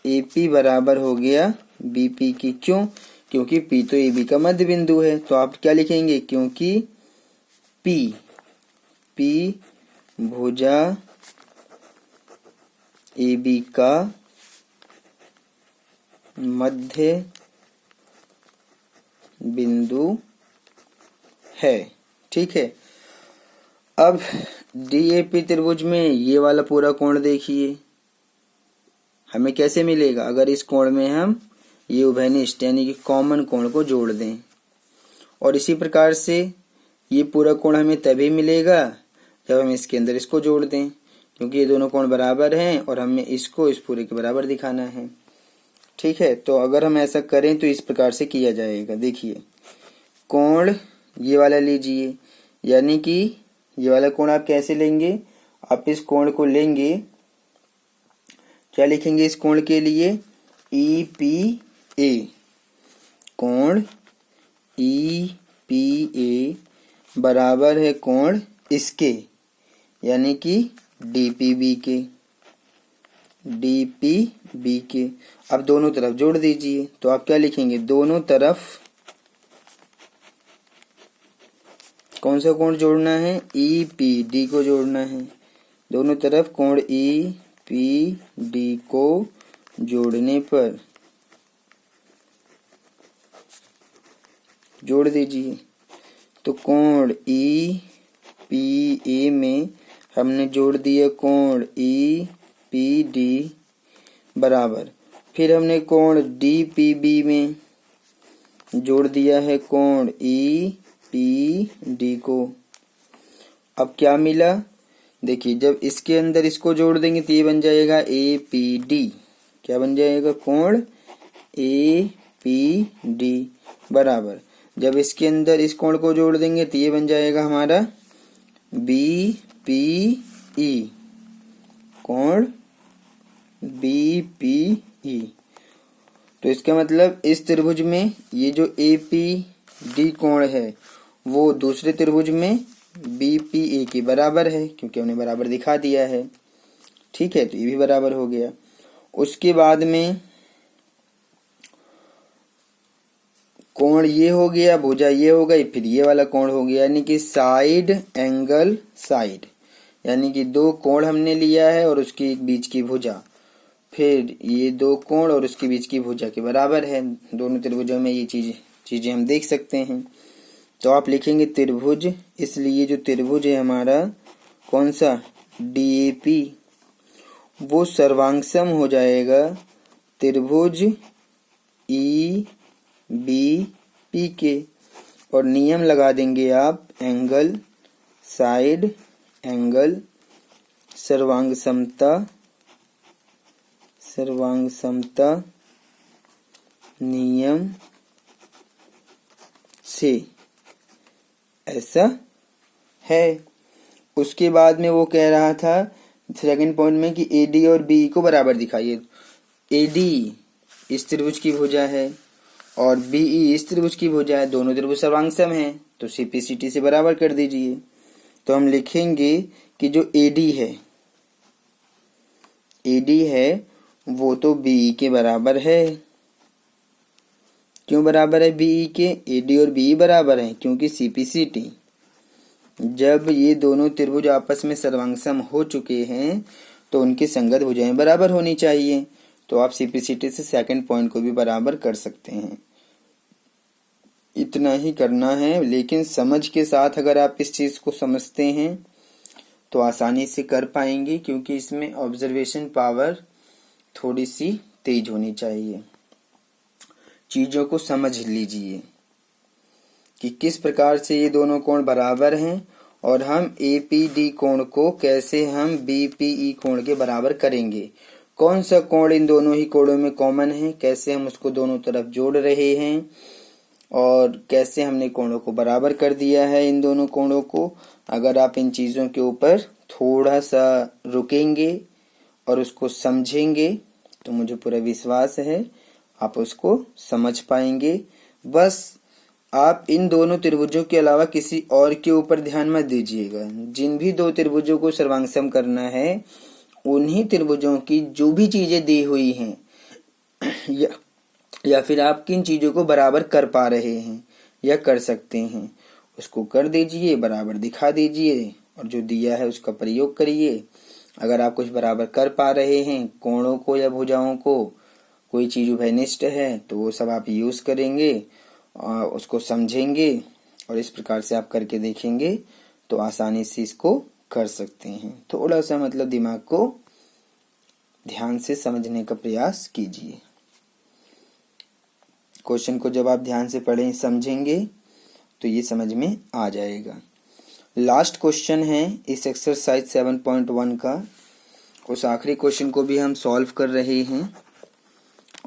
AP बराबर हो गया BP की। क्यों? क्योंकि P तो AB का मध्य बिंदु है। तो आप क्या लिखेंगे, क्योंकि P भुजा AB का मध्य बिंदु है, ठीक है। अब DAP त्रिभुज में ये वाला पूरा कोण देखिए, हमें कैसे मिलेगा, अगर इस कोण में हम ये उभयनिष्ठ यानी कि कॉमन कोण को जोड़ दें। और इसी प्रकार से ये पूरा कोण हमें तभी मिलेगा जब हम इसके अंदर इसको जोड़ दें, क्योंकि ये दोनों कोण बराबर हैं और हमें इसको इस पूरे के बराबर दिखाना है, ठीक है। तो अगर हम ऐसा करें तो इस प्रकार से किया जाएगा। देखिए कोण ये वाला लीजिए, यानी कि ये वाला कोण आप कैसे लेंगे, आप इस कोण को लेंगे, क्या लिखेंगे इस कोण के लिए, EPA, कोण EPA बराबर है कोण इसके, यानी कि DPB के, DPB के। अब दोनों तरफ जोड़ दीजिए, तो आप क्या लिखेंगे, दोनों तरफ कौन सा कोण जोड़ना है, EPD को जोड़ना है। दोनों तरफ कोण EPD को जोड़ने पर जोड़ दीजिए। तो कोण EPA में हमने जोड़ दिया कोण EPD बराबर, फिर हमने कोण DPB में जोड़ दिया है कोण EPD को। अब क्या मिला, देखिए जब इसके अंदर इसको जोड़ देंगे तो ये बन जाएगा APD, क्या बन जाएगा, कोण APD बराबर, जब इसके अंदर इस कोण को जोड़ देंगे तो ये बन जाएगा हमारा BPE, कोण BPE। तो इसका मतलब इस त्रिभुज में ये जो APD कोण है वो दूसरे त्रिभुज में BPA के बराबर है, क्योंकि हमने बराबर दिखा दिया है, ठीक है। तो ये भी बराबर हो गया। उसके बाद में कोण ये हो गया, भुजा ये हो गई, फिर ये वाला कोण हो गया, यानी कि साइड एंगल साइड, यानी कि दो कोण हमने लिया है और उसके बीच की भुजा, फिर ये दो कोण और उसके बीच की भुजा के बराबर है। दोनों त्रिभुजों में ये चीजें हम देख सकते हैं। तो आप लिखेंगे त्रिभुज, इसलिए जो त्रिभुज है हमारा कौन सा, DAP, वो सर्वांगसम हो जाएगा त्रिभुज EBP के। और नियम लगा देंगे आप, एंगल साइड एंगल सर्वांग समता नियम से, ऐसा है। उसके बाद में वो कह रहा था सेकंड पॉइंट में कि AD और BE को बराबर दिखाइए। AD इस त्रिभुज की भुजा है और BE इस त्रिभुज की भुजा है, दोनों त्रिभुज सर्वांग सम है, तो CPCT से बराबर कर दीजिए। तो हम लिखेंगे कि जो AD है वो तो BE के बराबर है। क्यों बराबर है BE के? AD और BE बराबर हैं क्योंकि CPCT। जब ये दोनों त्रिभुज आपस में सर्वांगसम हो चुके हैं तो उनकी संगत भुजाएं बराबर होनी चाहिए। तो आप CPCT से सेकंड पॉइंट को भी बराबर कर सकते हैं। इतना ही करना है, लेकिन समझ के साथ अगर आप इस चीज को समझते हैं तो आसानी से कर पाएंगे, क्योंकि इसमें ऑब्जर्वेशन पावर थोड़ी सी तेज होनी चाहिए। चीजों को समझ लीजिए कि किस प्रकार से ये दोनों कोण बराबर हैं और हम APD कोण को कैसे हम BPE कोण के बराबर करेंगे। कौन सा कोण इन दोनों ही कोणों में कॉमन है, कैसे हम उसको दोनों तरफ जोड़ रहे हैं और कैसे हमने कोणों को बराबर कर दिया है इन दोनों कोणों को। अगर आप इन चीज़ों के ऊपर थोड़ा सा रुकेंगे और उसको समझेंगे तो मुझे पूरा विश्वास है आप उसको समझ पाएंगे। बस आप इन दोनों त्रिभुजों के अलावा किसी और के ऊपर ध्यान मत दीजिएगा। जिन भी दो त्रिभुजों को सर्वांगसम करना है उन्हीं त्रिभुजों की जो भी चीजें दी हुई हैं या फिर आप किन चीजों को बराबर कर पा रहे हैं या कर सकते हैं उसको कर दीजिए, बराबर दिखा दीजिए और जो दिया है उसका प्रयोग करिए। अगर आप कुछ बराबर कर पा रहे हैं, कोणों को या भुजाओं को, कोई चीज उभयनिष्ठ है, तो वो सब आप यूज करेंगे और उसको समझेंगे और इस प्रकार से आप करके देखेंगे तो आसानी से इसको कर सकते हैं। थोड़ा सा मतलब दिमाग को ध्यान से समझने का प्रयास कीजिए। क्वेश्चन को जब आप ध्यान से पढ़ें समझेंगे तो ये समझ में आ जाएगा। लास्ट क्वेश्चन है इस एक्सरसाइज 7.1 का। उस आखिरी क्वेश्चन को भी हम सॉल्व कर रहे हैं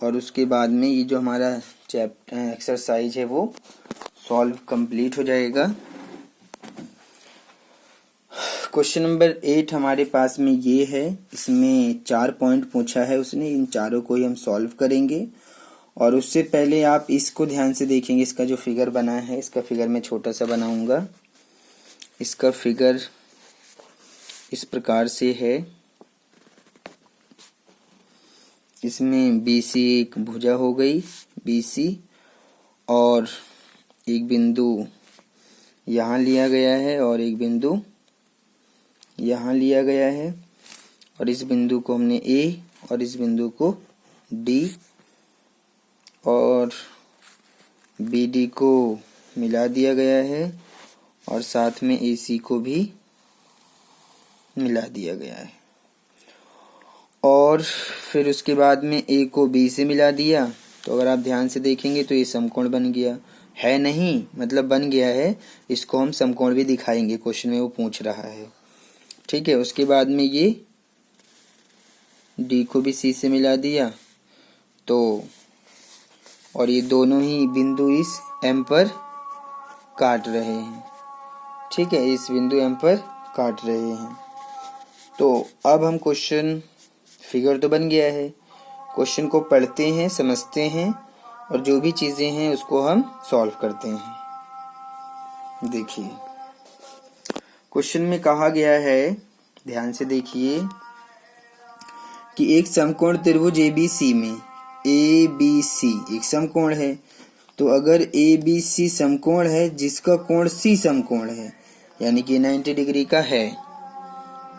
और उसके बाद में ये जो हमारा एक्सरसाइज है वो सॉल्व कंप्लीट हो जाएगा। क्वेश्चन नंबर 8 हमारे पास में ये है। इसमें 4 पॉइंट पूछा है उसने, इन चारों को ही हम सॉल्व करेंगे। और उससे पहले आप इसको ध्यान से देखेंगे। इसका जो फिगर बना है, इसका फिगर मैं छोटा सा बनाऊंगा। इसका फिगर इस प्रकार से है। इसमें BC एक भुजा हो गई BC और एक बिंदु यहाँ लिया गया है और एक बिंदु यहाँ लिया गया है और इस बिंदु को हमने A और इस बिंदु को D और BD को मिला दिया गया है और साथ में AC को भी मिला दिया गया है। और फिर उसके बाद में A को B से मिला दिया। तो अगर आप ध्यान से देखेंगे तो ये समकोण बन गया है, नहीं मतलब बन गया है। इसको हम समकोण भी दिखाएंगे, क्वेश्चन में वो पूछ रहा है। ठीक है। उसके बाद में ये D को भी C से मिला दिया तो, और ये दोनों ही बिंदु इस M पर काट रहे हैं। ठीक है, इस बिंदु M पर काट रहे हैं। तो अब हम क्वेश्चन, फिगर तो बन गया है, क्वेश्चन को पढ़ते हैं, समझते हैं और जो भी चीजें हैं उसको हम सॉल्व करते हैं। देखिए क्वेश्चन में कहा गया है, ध्यान से देखिए कि एक समकोण त्रिभुज ABC में ABC एक समकोण है। तो अगर ABC समकोण है जिसका कोण C समकोण है, यानी कि 90 डिग्री का है,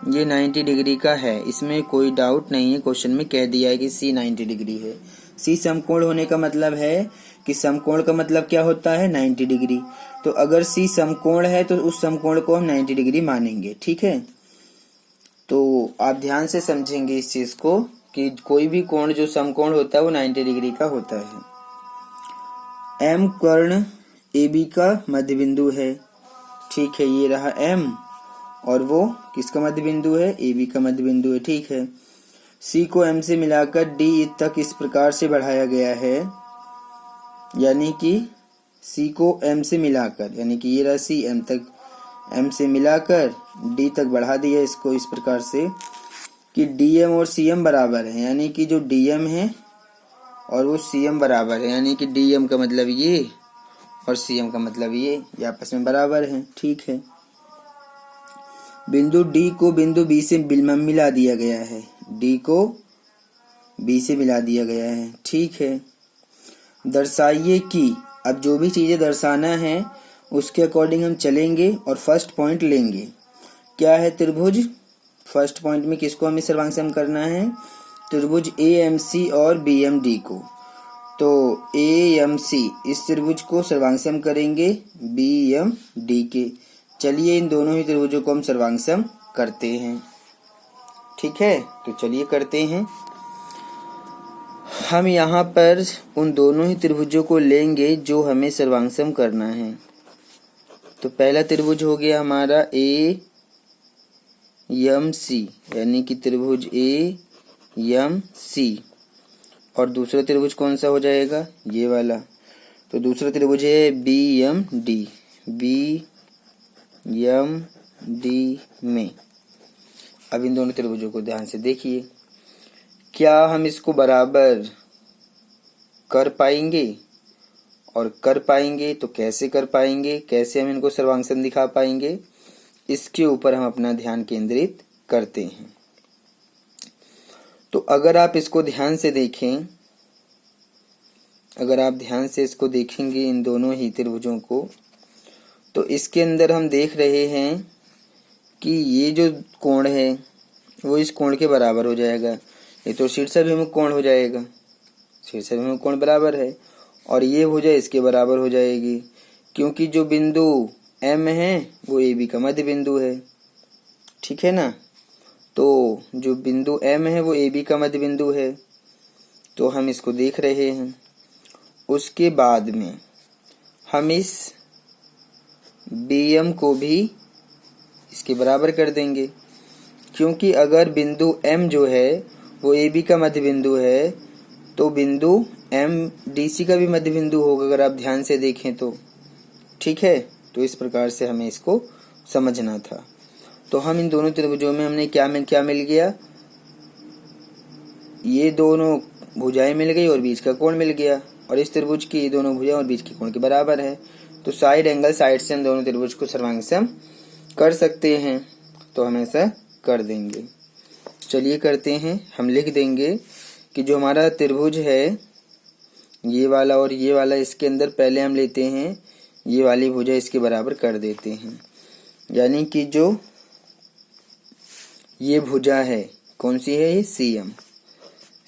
ये 90 डिग्री का है, इसमें कोई डाउट नहीं है। क्वेश्चन में कह दिया है कि C 90 डिग्री है। C समकोण होने का मतलब है कि समकोण का मतलब क्या होता है, 90 डिग्री। तो अगर C समकोण है तो उस समकोण को हम 90 डिग्री मानेंगे। ठीक है, तो आप ध्यान से समझेंगे इस चीज को कि कोई भी कोण जो समकोण होता है वो 90 डिग्री का होता है। M कर्ण AB का मध्य बिंदु है। ठीक है, ये रहा M और वो किसका मध्य बिंदु है, AB का मध्य बिंदु है। ठीक है, C को M से मिलाकर D तक इस प्रकार से बढ़ाया गया है, यानी कि C को M से मिलाकर, यानी कि ये रहा C, M से मिलाकर D तक बढ़ा दिया इसको इस प्रकार से कि DM और CM बराबर है, यानी कि जो DM है और वो CM बराबर है, यानी कि DM का मतलब ये और CM का मतलब ये आपस में बराबर हैं। ठीक है, बिंदु डी को बिंदु बी से मिला दिया गया है, डी को बी से मिला दिया गया है। ठीक है, दर्शाइए कि, अब जो भी चीजें दर्शाना है उसके अकॉर्डिंग हम चलेंगे और फर्स्ट पॉइंट लेंगे। क्या है त्रिभुज? फर्स्ट पॉइंट में किसको हमें सर्वांगसम करना है? त्रिभुज AMC और BMD को। तो AMC इस त्रिभुज को सर्वांगसम करेंगे BMD के। चलिए इन दोनों ही त्रिभुजों को हम सर्वांगसम करते हैं। ठीक है, तो चलिए करते हैं। हम यहाँ पर उन दोनों ही त्रिभुजों को लेंगे जो हमें सर्वांगसम करना है। तो पहला त्रिभुज हो गया हमारा AMC, यानी कि त्रिभुज AMC, और दूसरा त्रिभुज कौन सा हो जाएगा? ये वाला। तो दूसरा त्रिभुज है BMD। BMD में अब इन दोनों त्रिभुजों को ध्यान से देखिए। क्या हम इसको बराबर कर पाएंगे? और कर पाएंगे तो कैसे कर पाएंगे, कैसे हम इनको सर्वांगसम दिखा पाएंगे, इसके ऊपर हम अपना ध्यान केंद्रित करते हैं। तो अगर आप इसको ध्यान से देखें, अगर आप ध्यान से इसको देखेंगे इन दोनों ही त्रिभुजों को, तो इसके अंदर हम देख रहे हैं कि ये जो कोण है वो इस कोण के बराबर हो जाएगा। ये तो शीर्षाभिमुख कोण हो जाएगा, शीर्षाभिमुख कोण बराबर है, और ये भुजा इसके बराबर हो जाएगी, क्योंकि जो बिंदु M है वो AB का मध्य बिंदु है। ठीक है ना, तो जो बिंदु M है वो AB का मध्य बिंदु है, तो हम इसको देख रहे हैं। उसके बाद में हम इस BM को भी इसके बराबर कर देंगे, क्योंकि अगर बिंदु M जो है वो AB का मध्य बिंदु है, तो बिंदु MDC का भी मध्य बिंदु होगा, अगर आप ध्यान से देखें तो। ठीक है, तो इस प्रकार से हमें इसको समझना था। तो हम इन दोनों त्रिभुजों में हमने क्या मिल गया? ये दोनों भुजाएं मिल गई और बीच का कोण मिल गया, और इस त्रिभुज की ये दोनों भुजाएं और बीच के कोण के बराबर है। तो साइड एंगल साइड से हम दोनों त्रिभुज को सर्वांगसम कर सकते हैं, तो हम ऐसा कर देंगे। चलिए करते हैं। हम लिख देंगे कि जो हमारा त्रिभुज है ये वाला और ये वाला, इसके अंदर पहले हम लेते हैं ये वाली भुजा इसके बराबर कर देते हैं, यानी कि जो ये भुजा है कौन सी है? ये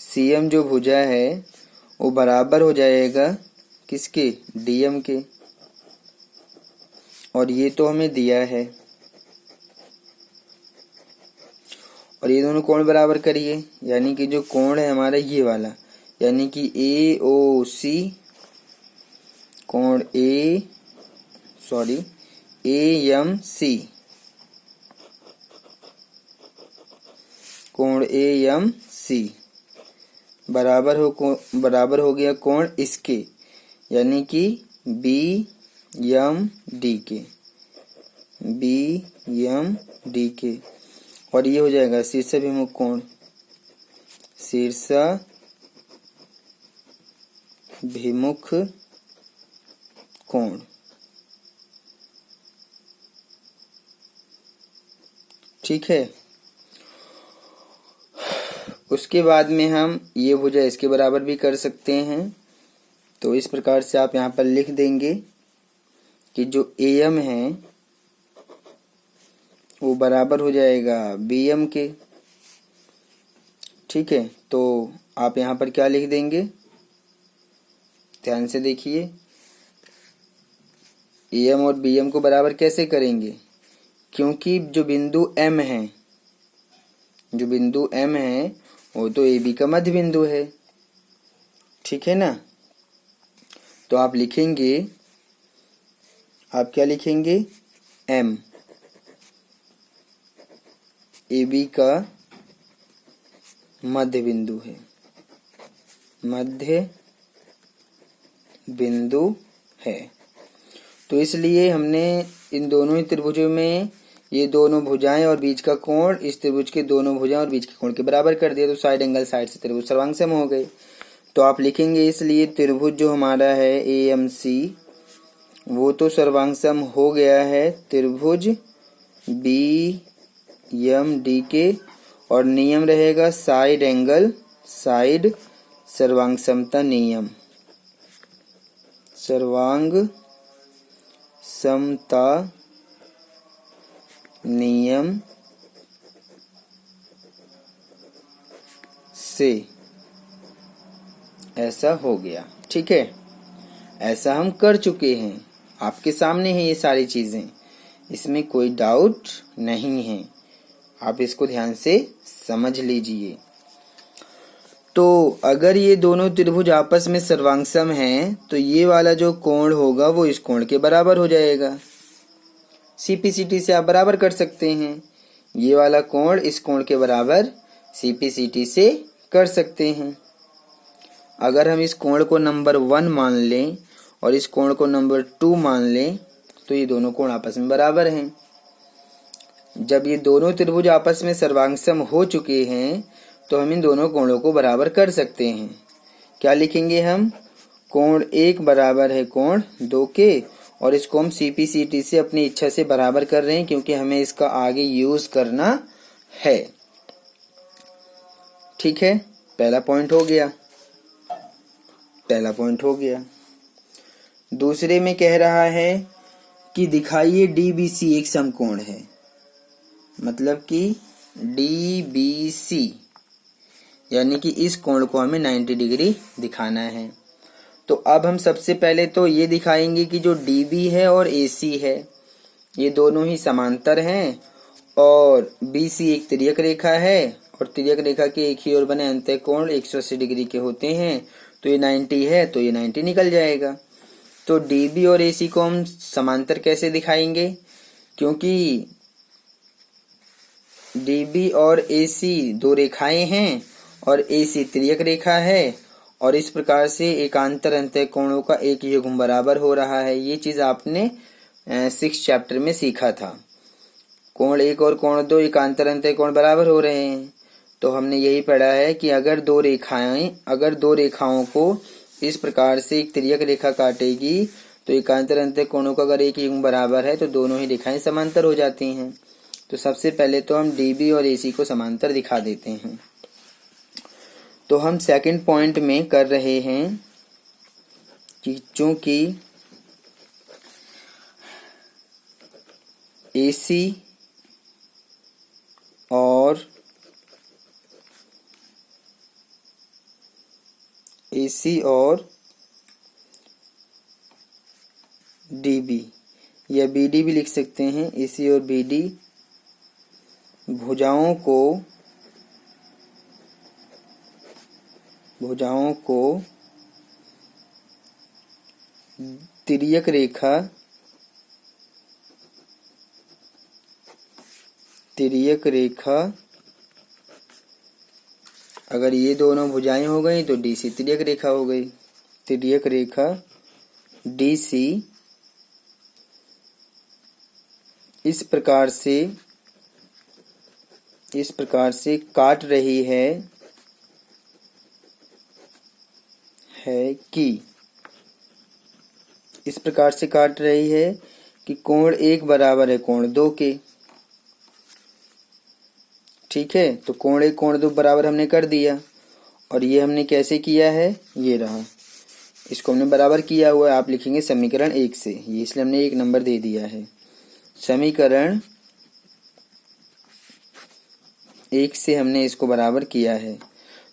CM जो भुजा है वो बराबर हो जाएगा किसके? DM के, और ये तो हमें दिया है। और ये दोनों कोण बराबर करिए, यानी कि जो कोण है हमारा ये वाला, यानी कि AOC कोण AMC कोण AMC बराबर हो गया कोण इसके, यानी कि BMD के, और ये हो जाएगा शीर्षाभिमुख कोण, शीर्षाभिमुख कोण। ठीक है, उसके बाद में हम ये भुजा इसके बराबर भी कर सकते हैं। तो इस प्रकार से आप यहाँ पर लिख देंगे कि जो AM है वो बराबर हो जाएगा BM के। ठीक है, तो आप यहाँ पर क्या लिख देंगे? ध्यान से देखिए, AM और BM को बराबर कैसे करेंगे? क्योंकि जो बिंदु M है वो तो AB का मध्य बिंदु है। ठीक है ना, तो आप लिखेंगे, आप क्या लिखेंगे? M AB का मध्य बिंदु है, मध्य बिंदु है। तो इसलिए हमने इन दोनों ही त्रिभुजों में ये दोनों भुजाएं और बीच का कोण इस त्रिभुज के दोनों भुजाएं और बीच के कोण के बराबर कर दिया, तो साइड एंगल साइड से त्रिभुज सर्वांगसम हो गए। तो आप लिखेंगे इसलिए त्रिभुज जो हमारा है AMC वो तो सर्वांगसम हो गया है त्रिभुज BMD यम डी के, और नियम रहेगा साइड एंगल, साइड सर्वांग समता नियम, सर्वांग समता नियम से ऐसा हो गया। ठीक है, ऐसा हम कर चुके हैं, आपके सामने है ये सारी चीजें, इसमें कोई डाउट नहीं है, आप इसको ध्यान से समझ लीजिए। तो अगर ये दोनों त्रिभुज आपस में सर्वांगसम हैं तो ये वाला जो कोण होगा वो इस कोण के बराबर हो जाएगा। सीपीसीटी से आप बराबर कर सकते हैं, ये वाला कोण इस कोण के बराबर सीपीसीटी से कर सकते हैं। अगर हम इस कोण को नंबर 1 मान लें और इस कोण को नंबर 2 मान लें तो ये दोनों कोण आपस में बराबर हैं। जब ये दोनों त्रिभुज आपस में सर्वांगसम हो चुके हैं तो हम इन दोनों कोणों को बराबर कर सकते हैं। क्या लिखेंगे हम? कोण 1 बराबर है कोण 2 के, और इसको हम सीपीसीटी से अपनी इच्छा से बराबर कर रहे हैं क्योंकि हमें इसका आगे यूज करना है। ठीक है, पहला पॉइंट हो गया, पहला पॉइंट हो गया। दूसरे में कह रहा है कि दिखाइए डीबीसी एक समकोण है, मतलब कि डीबीसी यानी कि इस कोण को हमें 90 डिग्री दिखाना है। तो अब हम सबसे पहले तो ये दिखाएंगे कि जो डीबी है और एसी है ये दोनों ही समांतर हैं, और बीसी एक तिर्यक रेखा है और तिर्यक रेखा के एक ही ओर बने अंतःकोण 180 डिग्री के होते हैं। तो ये 90 है तो ये 90 निकल जाएगा। तो डीबी और एसी को हम समांतर कैसे दिखाएंगे? क्योंकि डीबी और एसी दो रेखाएं हैं और एसी तिर्यक रेखा है, और इस प्रकार से एकांतर अंतःकोणों का एक युग्म बराबर हो रहा है। ये चीज आपने 6 चैप्टर में सीखा था। कोण 1 और कोण 2 एकांतर अंतःकोण बराबर हो रहे हैं। तो हमने यही पढ़ा है कि अगर दो रेखाओं को इस प्रकार से एक तिर्यक रेखा काटेगी तो एकांतर अंतःकोणों का अगर एक युग्म बराबर है तो दोनों ही रेखाएं समांतर हो जाती हैं। तो सबसे पहले तो हम डीबी और एसी को समांतर दिखा देते हैं। तो हम सेकंड पॉइंट में कर रहे हैं कि चूंकि एसी और डीबी या बीडी भी लिख सकते हैं, एसी और बीडी भुजाओं को तिर्यक रेखा अगर ये दोनों भुजाएं हो गई तो डीसी तिर्यक रेखा हो गई। तिर्यक रेखा डीसी इस प्रकार से काट रही है कि इस प्रकार से काट रही है कि कोण 1 बराबर है कोण 2 के। ठीक है, तो कोण 1 कोण 2 बराबर हमने कर दिया, और ये हमने कैसे किया है? ये रहा, इसको हमने बराबर किया हुआ है। आप लिखेंगे समीकरण 1 से, ये इसलिए हमने 1 नंबर दे दिया है। समीकरण 1 से हमने इसको बराबर किया है।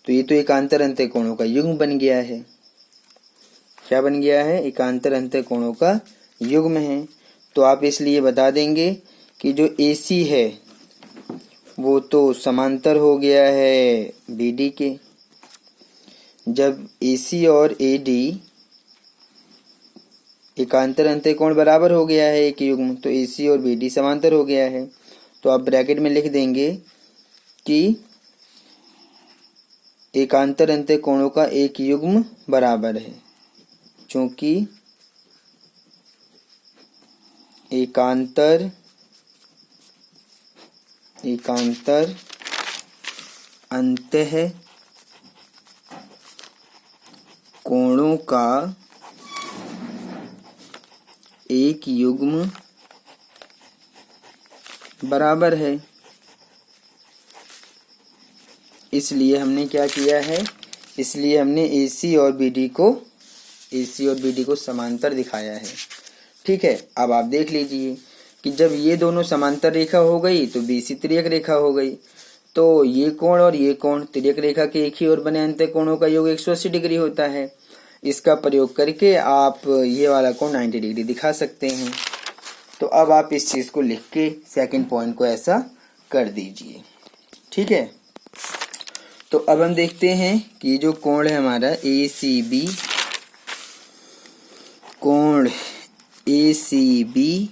तो ये तो एकांतर अंतःकोणों का युग्म बन गया है। क्या बन गया है? एकांतर अंतःकोणों का युग्म है। तो आप इसलिए बता देंगे कि जो एसी है वो तो समांतर हो गया है बीडी के। जब एसी और एडी एकांतर अंतःकोण बराबर हो गया है एक युग्म, तो एसी और बीडी समांतर हो गया है। तो आप ब्रैकेट में लिख देंगे कि एकांतर अंतःकोणों का एक युग्म बराबर है, चूंकि एकांतर अंतःकोणों का एक युग्म बराबर है। इसलिए हमने क्या किया है, इसलिए हमने AC और BD को समांतर दिखाया है। ठीक है, अब आप देख लीजिए कि जब ये दोनों समांतर रेखा हो गई तो BC तिर्यक रेखा हो गई। तो ये कोण और ये कोण तिर्यक रेखा के एक ही ओर बने अंत कोणों का योग 180 डिग्री होता है। इसका प्रयोग करके आप ये वाला कोण 90 डिग्री दिखा सकते हैं। तो अब आप इस चीज को लिख के सेकंड पॉइंट को ऐसा कर दीजिए। ठीक है, तो अब हम देखते हैं कि जो कोण है हमारा ACB, कोण ACB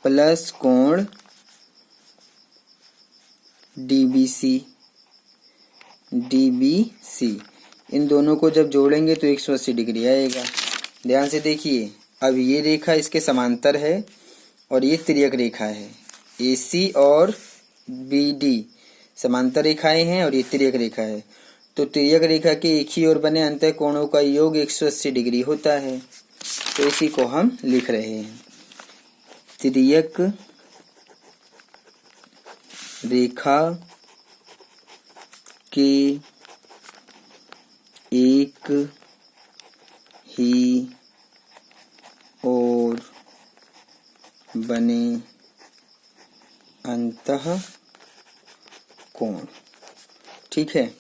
प्लस कोण DBC, इन दोनों को जब जोड़ेंगे तो 180 डिग्री आएगा। ध्यान से देखिए, अब ये रेखा इसके समांतर है और ये तिर्यक रेखा है। AC और BD समांतर रेखाएं हैं और ये तिर्यक रेखा है। तो तिर्यक रेखा के एक ही ओर बने अंतः कोणों का योग 180 डिग्री होता है। तो इसी को हम लिख रहे हैं, तिर्यक रेखा के एक ही ओर बने अंतः कोण। ठीक है,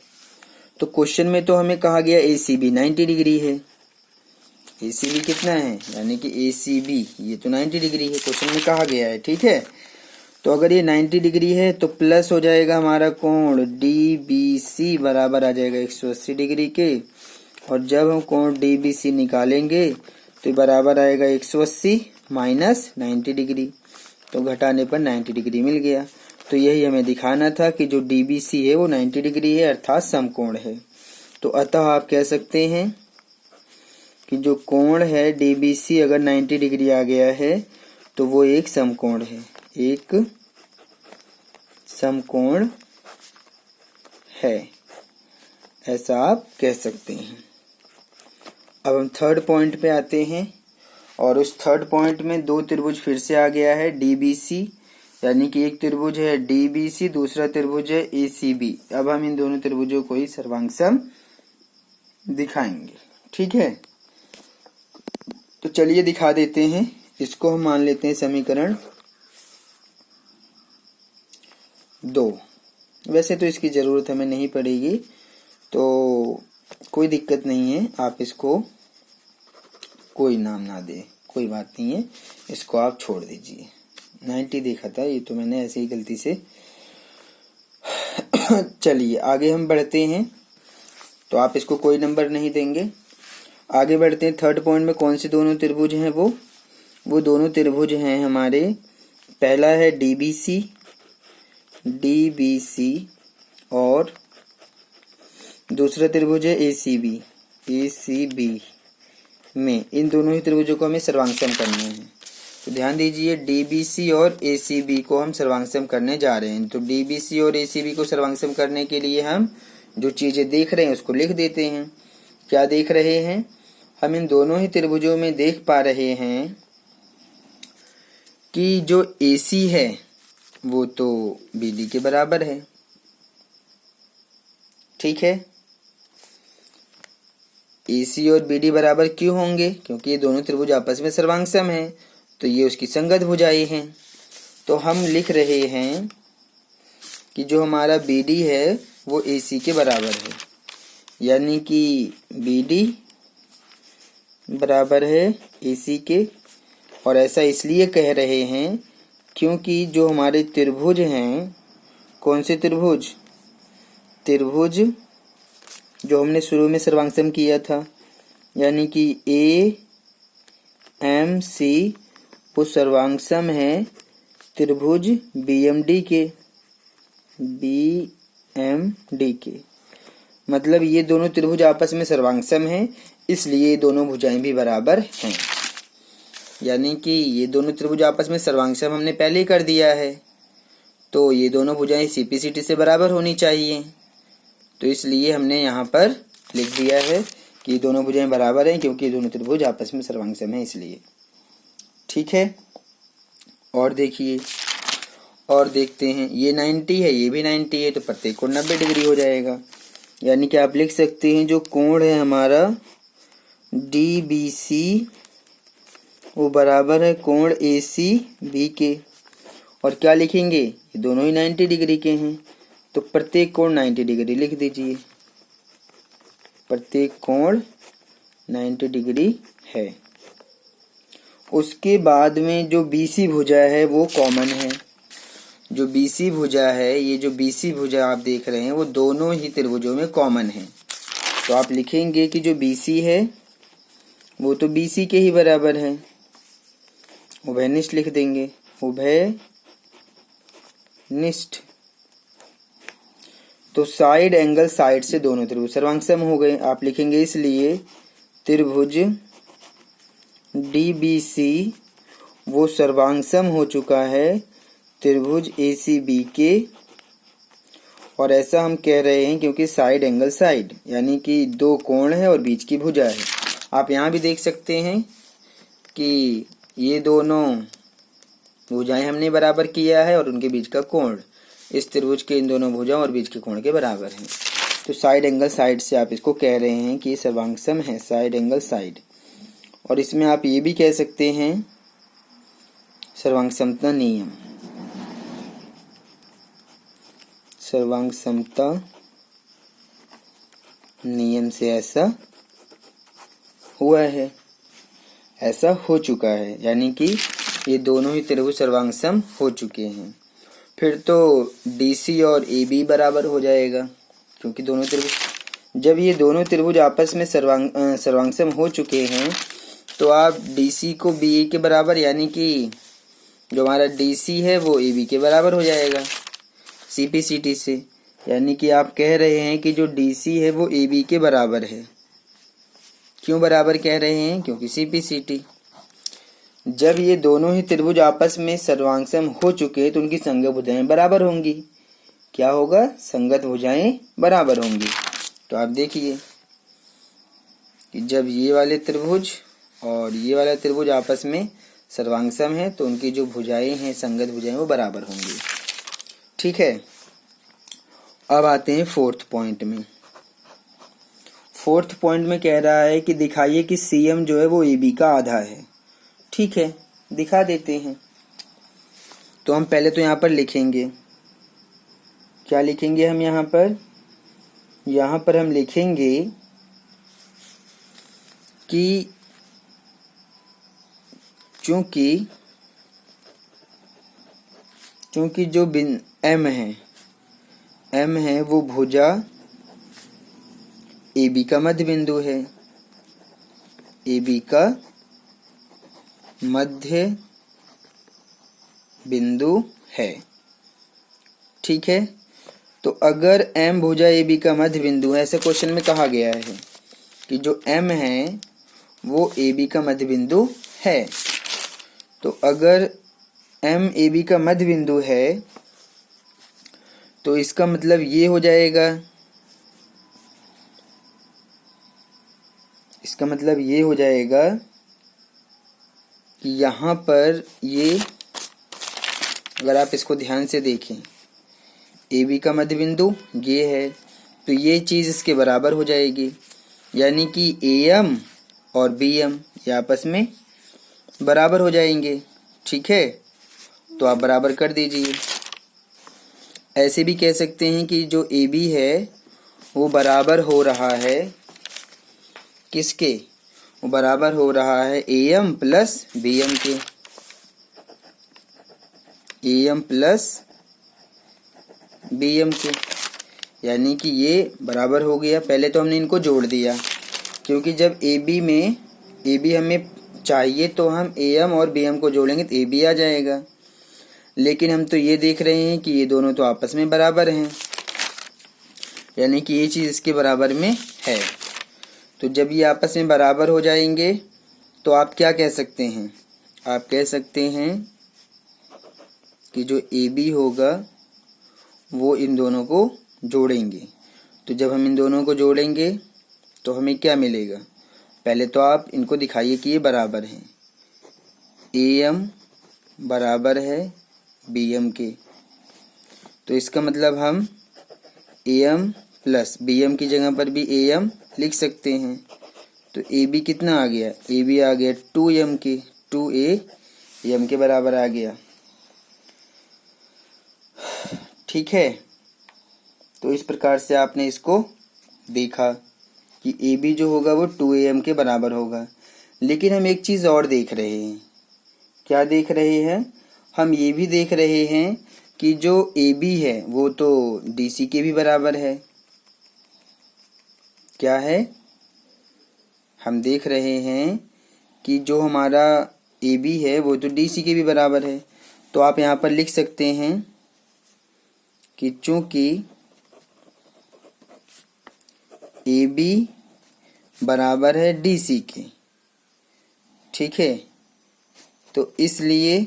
तो क्वेश्चन में तो हमें कहा गया ACB 90 डिग्री है। ACB कितना है, यानी कि ACB ये तो 90 डिग्री है, क्वेश्चन में कहा गया है। ठीक है, तो अगर ये 90 डिग्री है तो प्लस हो जाएगा हमारा कोण DBC बराबर आ जाएगा 180 डिग्री के। और जब हम कोण DBC निकालेंगे तो बराबर आएगा 180 माइनस 90 डिग्री, तो घटाने पर 90 डिग्री मिल गया। तो यही हमें दिखाना था कि जो DBC है वो 90 डिग्री है, अर्थात समकोण है। तो अतः आप कह सकते हैं कि जो कोण है DBC अगर 90 डिग्री आ गया है तो वो एक समकोण है, एक समकोण है, ऐसा आप कह सकते हैं। अब हम थर्ड पॉइंट पे आते हैं और उस थर्ड पॉइंट में दो त्रिभुज फिर से आ गया है DBC, यानी कि एक त्रिभुज है DBC, दूसरा त्रिभुज है ACB। अब हम इन दोनों त्रिभुजों को ही सर्वांगसम दिखाएंगे। ठीक है, तो चलिए दिखा देते हैं। इसको हम मान लेते हैं समीकरण 2। वैसे तो इसकी जरूरत हमें नहीं पड़ेगी, तो कोई दिक्कत नहीं है, आप इसको कोई नाम ना दे, कोई बात नहीं है, इसको आप छोड़ दीजिए। 90 देखा था, ये तो मैंने ऐसे ही गलती से चलिए आगे हम बढ़ते हैं, तो आप इसको कोई नंबर नहीं देंगे। आगे बढ़ते हैं। थर्ड पॉइंट में कौन से दोनों त्रिभुज हैं, वो दोनों त्रिभुज हैं हमारे, पहला है DBC और दूसरा त्रिभुज है ACB में। इन दोनों ही त्रिभुजों को हमें सर्वांगसम करना है। तो ध्यान दीजिए, DBC और ACB को हम सर्वांगसम करने जा रहे हैं। तो DBC और ACB को सर्वांगसम करने के लिए हम जो चीजें देख रहे हैं उसको लिख देते हैं। क्या देख रहे हैं, हम इन दोनों ही त्रिभुजों में देख पा रहे हैं कि जो AC है वो तो BD के बराबर है। ठीक है, AC और BD बराबर क्यों होंगे, क्योंकि ये दोनों त्रिभुज आपस में सर्वांगसम हैं, तो ये उसकी संगत भुजाएं हैं। तो हम लिख रहे हैं कि जो हमारा BD है वो AC के बराबर है, यानी कि BD बराबर है AC के। और ऐसा इसलिए कह रहे हैं क्योंकि जो हमारे त्रिभुज हैं, कौन से त्रिभुज जो हमने शुरू में सर्वांगसम किया था, यानी कि AMC वो सर्वांगसम है त्रिभुज BMD के। मतलब ये दोनों त्रिभुज आपस में सर्वांगसम हैं, इसलिए ये दोनों भुजाएं भी बराबर हैं। यानी कि ये दोनों त्रिभुज आपस में सर्वांगसम हमने पहले ही कर दिया है, तो ये दोनों भुजाएं CPCT से बराबर होनी चाहिए। तो इसलिए हमने यहाँ पर लिख दिया है कि ये दोनों भुजाएं बराबर हैं, क्योंकि ये दोनों त्रिभुज आपस में सर्वांगसम हैं इसलिए। ठीक है, और देखिए, और देखते हैं, ये 90 है, ये भी 90 है, तो प्रत्येक कोण 90 डिग्री हो जाएगा। यानी कि आप लिख सकते हैं जो कोण है हमारा DBC वो बराबर है कोण ACB के। और क्या लिखेंगे, ये दोनों ही 90 डिग्री के हैं, तो प्रत्येक कोण 90 डिग्री लिख दीजिए। प्रत्येक कोण 90 डिग्री है। उसके बाद में जो BC भुजा है वो कॉमन है। जो BC भुजा है, ये जो BC भुजा आप देख रहे हैं वो दोनों ही त्रिभुजों में कॉमन है। तो आप लिखेंगे कि जो BC है वो तो BC के ही बराबर है, उभयनिष्ठ लिख देंगे, उभयनिष्ठ। तो साइड एंगल साइड से दोनों त्रिभुज सर्वांगसम हो गए। आप लिखेंगे इसलिए त्रिभुज DBC वो सर्वांगसम हो चुका है त्रिभुज ACB के। और ऐसा हम कह रहे हैं क्योंकि साइड एंगल साइड यानी कि दो कोण है और बीच की भुजा है। आप यहाँ भी देख सकते हैं कि ये दोनों भुजाएं हमने बराबर किया है और उनके बीच का कोण इस त्रिभुज के इन दोनों भुजाओं और बीच के कोण के बराबर है। तो साइड एंगल साइड से आप इसको कह रहे हैं कि सर्वांगसम है, साइड एंगल साइड। और इसमें आप ये भी कह सकते हैं सर्वांगसमता नियम, सर्वांगसमता नियम से ऐसा हुआ है, ऐसा हो चुका है, यानी कि ये दोनों ही त्रिभुज सर्वांगसम हो चुके हैं। फिर तो DC और AB बराबर हो जाएगा, क्योंकि दोनों त्रिभुज, जब ये दोनों त्रिभुज आपस में सर्वांगसम हो चुके हैं तो आप DC को BA के बराबर, यानी कि जो हमारा DC है वो AB के बराबर हो जाएगा CPCT से। यानी कि आप कह रहे हैं कि जो DC है वो AB के बराबर है। क्यों बराबर कह रहे हैं, क्योंकि CPCT। जब ये दोनों ही त्रिभुज आपस में सर्वांगसम हो चुके तो उनकी संगत भुजाएं बराबर होंगी। क्या होगा, संगत भुजाएं बराबर होंगी। तो आप देखिए कि जब ये वाले त्रिभुज और ये वाला त्रिभुज आपस में सर्वांगसम है तो उनकी जो भुजाएं हैं, संगत भुजाएं, वो बराबर होंगी। ठीक है। अब आते हैं फोर्थ पॉइंट में। फोर्थ पॉइंट में कह रहा है कि दिखाइए कि CM जो है वो AB का आधा है। ठीक है, दिखा देते हैं। तो हम पहले तो यहाँ पर लिखेंगे, क्या लिखेंगे हम यहाँ पर हम लिखेंगे कि चूंकि जो M है वो भुजा AB का मध्य बिंदु है, AB का मध्य बिंदु है। ठीक है। तो अगर M भुजा AB का मध्य बिंदु है, ऐसे क्वेश्चन में कहा गया है कि जो M है वो AB का मध्य बिंदु है। तो अगर M AB का मध्य बिंदु है तो इसका मतलब ये हो जाएगा, कि यहाँ पर ये, अगर आप इसको ध्यान से देखें, AB का मध्य बिंदु ये है तो ये चीज़ इसके बराबर हो जाएगी, यानी कि AM और BM ये आपस में बराबर हो जाएंगे। ठीक है, तो आप बराबर कर दीजिए। ऐसे भी कह सकते हैं कि जो AB है वो बराबर हो रहा है किसके, वो बराबर हो रहा है AM प्लस BM के, AM प्लस BM के। यानी कि ये बराबर हो गया। पहले तो हमने इनको जोड़ दिया, क्योंकि जब AB हमें चाहिए तो हम AM और BM को जोड़ेंगे तो AB आ जाएगा। लेकिन हम तो ये देख रहे हैं कि ये दोनों तो आपस में बराबर हैं, यानी कि ये चीज़ इसके बराबर में है। तो जब ये आपस में बराबर हो जाएंगे तो आप क्या कह सकते हैं, आप कह सकते हैं कि जो AB होगा वो इन दोनों को जोड़ेंगे। तो जब हम इन दोनों को जोड़ेंगे तो हमें क्या मिलेगा, पहले तो आप इनको दिखाइए कि ये बराबर हैं। AM बराबर है BM के, तो इसका मतलब हम AM प्लस BM की जगह पर भी AM लिख सकते हैं। तो AB कितना आ गया, AB आ गया 2M के, 2AM के बराबर आ गया। ठीक है, तो इस प्रकार से आपने इसको देखा कि AB जो होगा वो 2AM के बराबर होगा। लेकिन हम एक चीज़ और देख रहे हैं। क्या देख रहे हैं? हम ये भी देख रहे हैं कि जो AB है वो तो DC के भी बराबर है। क्या है? हम देख रहे हैं कि जो हमारा AB है वो तो DC के भी बराबर है। तो आप यहाँ पर लिख सकते हैं कि चूंकि AB बराबर है DC के, ठीक है, तो इसलिए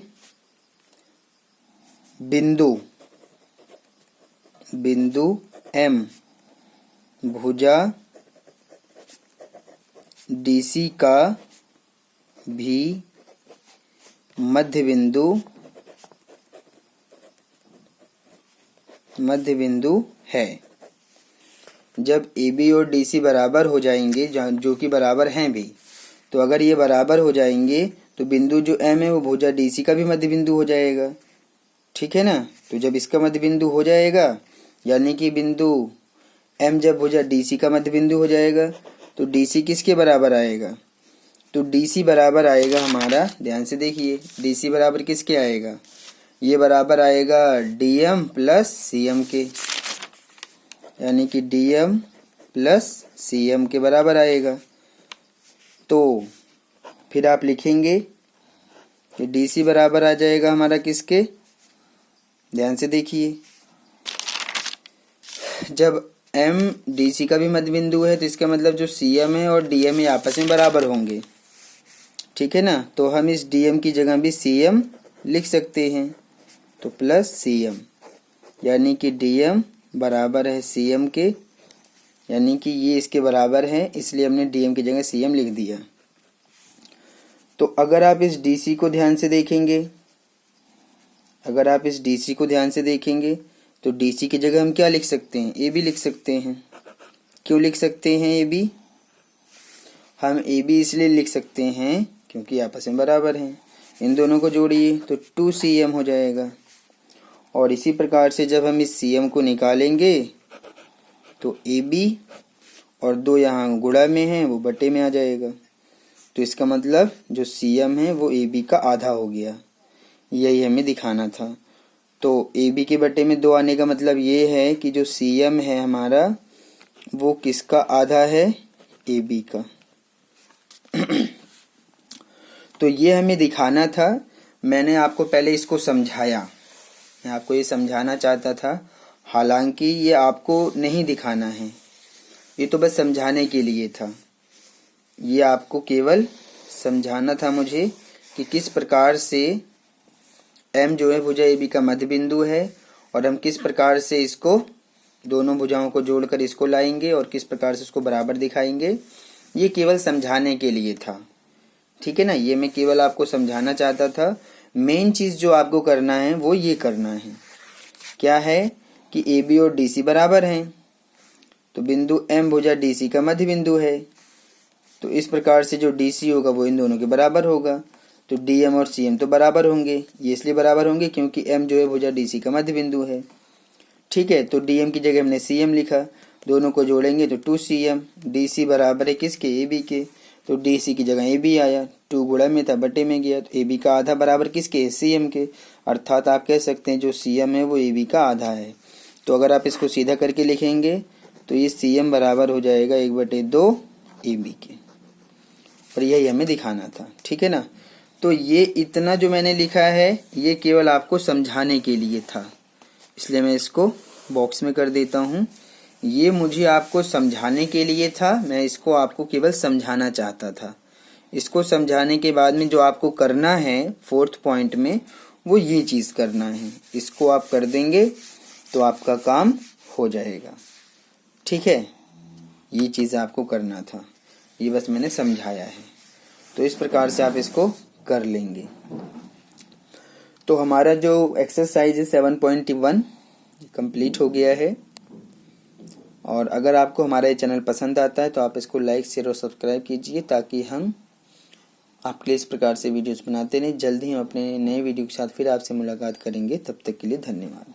बिंदु M भुजा DC का भी मध्य बिंदु है। जब AB और DC बराबर हो जाएंगे, जो कि बराबर हैं भी, तो अगर ये बराबर हो जाएंगे तो बिंदु जो M है वो भुजा DC का भी मध्य बिंदु हो जाएगा। ठीक है ना? तो जब इसका मध्य बिंदु हो जाएगा, यानी कि बिंदु M जब भुजा DC का मध्य बिंदु हो जाएगा, तो DC किसके बराबर आएगा? तो DC बराबर आएगा हमारा, ध्यान से देखिए, DC बराबर किसके आएगा? ये बराबर आएगा DM प्लस CM के, यानी कि DM प्लस CM के बराबर आएगा। तो फिर आप लिखेंगे कि DC बराबर आ जाएगा हमारा किसके? ध्यान से देखिए, जब M DC का भी मध्य बिंदु है तो इसका मतलब जो CM है और DM है आपस में बराबर होंगे। ठीक है ना? तो हम इस DM की जगह भी CM लिख सकते हैं, तो प्लस CM, यानी कि DM बराबर है CM के, यानी कि ये इसके बराबर है, इसलिए हमने DM की जगह CM लिख दिया। तो अगर आप इस DC को ध्यान से देखेंगे, तो DC की जगह हम क्या लिख सकते हैं? AB लिख सकते हैं। क्यों लिख सकते हैं AB? हम AB इसलिए लिख सकते हैं क्योंकि आपस में बराबर हैं। इन दोनों को जोड़िए तो 2CM हो जाएगा। और इसी प्रकार से जब हम इस CM को निकालेंगे तो AB और 2 यहाँ गुणा में हैं वो बटे में आ जाएगा। तो इसका मतलब जो CM है वो AB का आधा हो गया। यही हमें दिखाना था। तो AB के बटे में 2 आने का मतलब ये है कि जो CM है हमारा वो किसका आधा है? AB का। तो ये हमें दिखाना था। मैंने आपको पहले इसको समझाया, मैं आपको ये समझाना चाहता था, हालांकि ये आपको नहीं दिखाना है, ये तो बस समझाने के लिए था। ये आपको केवल समझाना था मुझे कि किस प्रकार से M जो है भुजा AB का मध्य बिंदु है और हम किस प्रकार से इसको दोनों भुजाओं को जोड़कर इसको लाएंगे और किस प्रकार से इसको बराबर दिखाएंगे। ये केवल समझाने के लिए था। ठीक है ना? ये मैं केवल आपको समझाना चाहता था। मेन चीज जो आपको करना है वो ये करना है, क्या है कि AB और DC बराबर हैं, तो बिंदु M भुजा DC का मध्य बिंदु है। तो इस प्रकार से जो DC होगा वो इन दोनों के बराबर होगा। तो DM और CM तो बराबर होंगे। ये इसलिए बराबर होंगे क्योंकि M जो है भुजा DC का मध्य बिंदु है। ठीक है, तो DM की जगह हमने CM लिखा, दोनों को जोड़ेंगे तो 2CM। DC बराबर है किसके? AB के, तो DC की जगह AB आया, 2 गुणा में था बटे में गया, तो AB का आधा बराबर किसके? CM के। अर्थात आप कह सकते हैं जो CM है वो AB का आधा है। तो अगर आप इसको सीधा करके लिखेंगे तो ये CM बराबर हो जाएगा 1/2 AB के। और यही हमें दिखाना था। ठीक है ना? तो ये इतना जो मैंने लिखा है ये केवल आपको समझाने के लिए था, इसलिए मैं इसको बॉक्स में कर देता हूँ। ये मुझे आपको समझाने के लिए था, मैं इसको आपको केवल समझाना चाहता था। इसको समझाने के बाद में जो आपको करना है 4th पॉइंट में, वो ये चीज़ करना है। इसको आप कर देंगे तो आपका काम हो जाएगा। ठीक है, ये चीज़ आपको करना था, ये बस मैंने समझाया है। तो इस प्रकार से आप इसको कर लेंगे। तो हमारा जो एक्सरसाइज है 7.1 कंप्लीट हो गया है। और अगर आपको हमारा ये चैनल पसंद आता है तो आप इसको लाइक, शेयर और सब्सक्राइब कीजिए, ताकि हम आपके लिए इस प्रकार से वीडियोस बनाते रहें। जल्दी हम अपने नए वीडियो के साथ फिर आपसे मुलाकात करेंगे। तब तक के लिए धन्यवाद।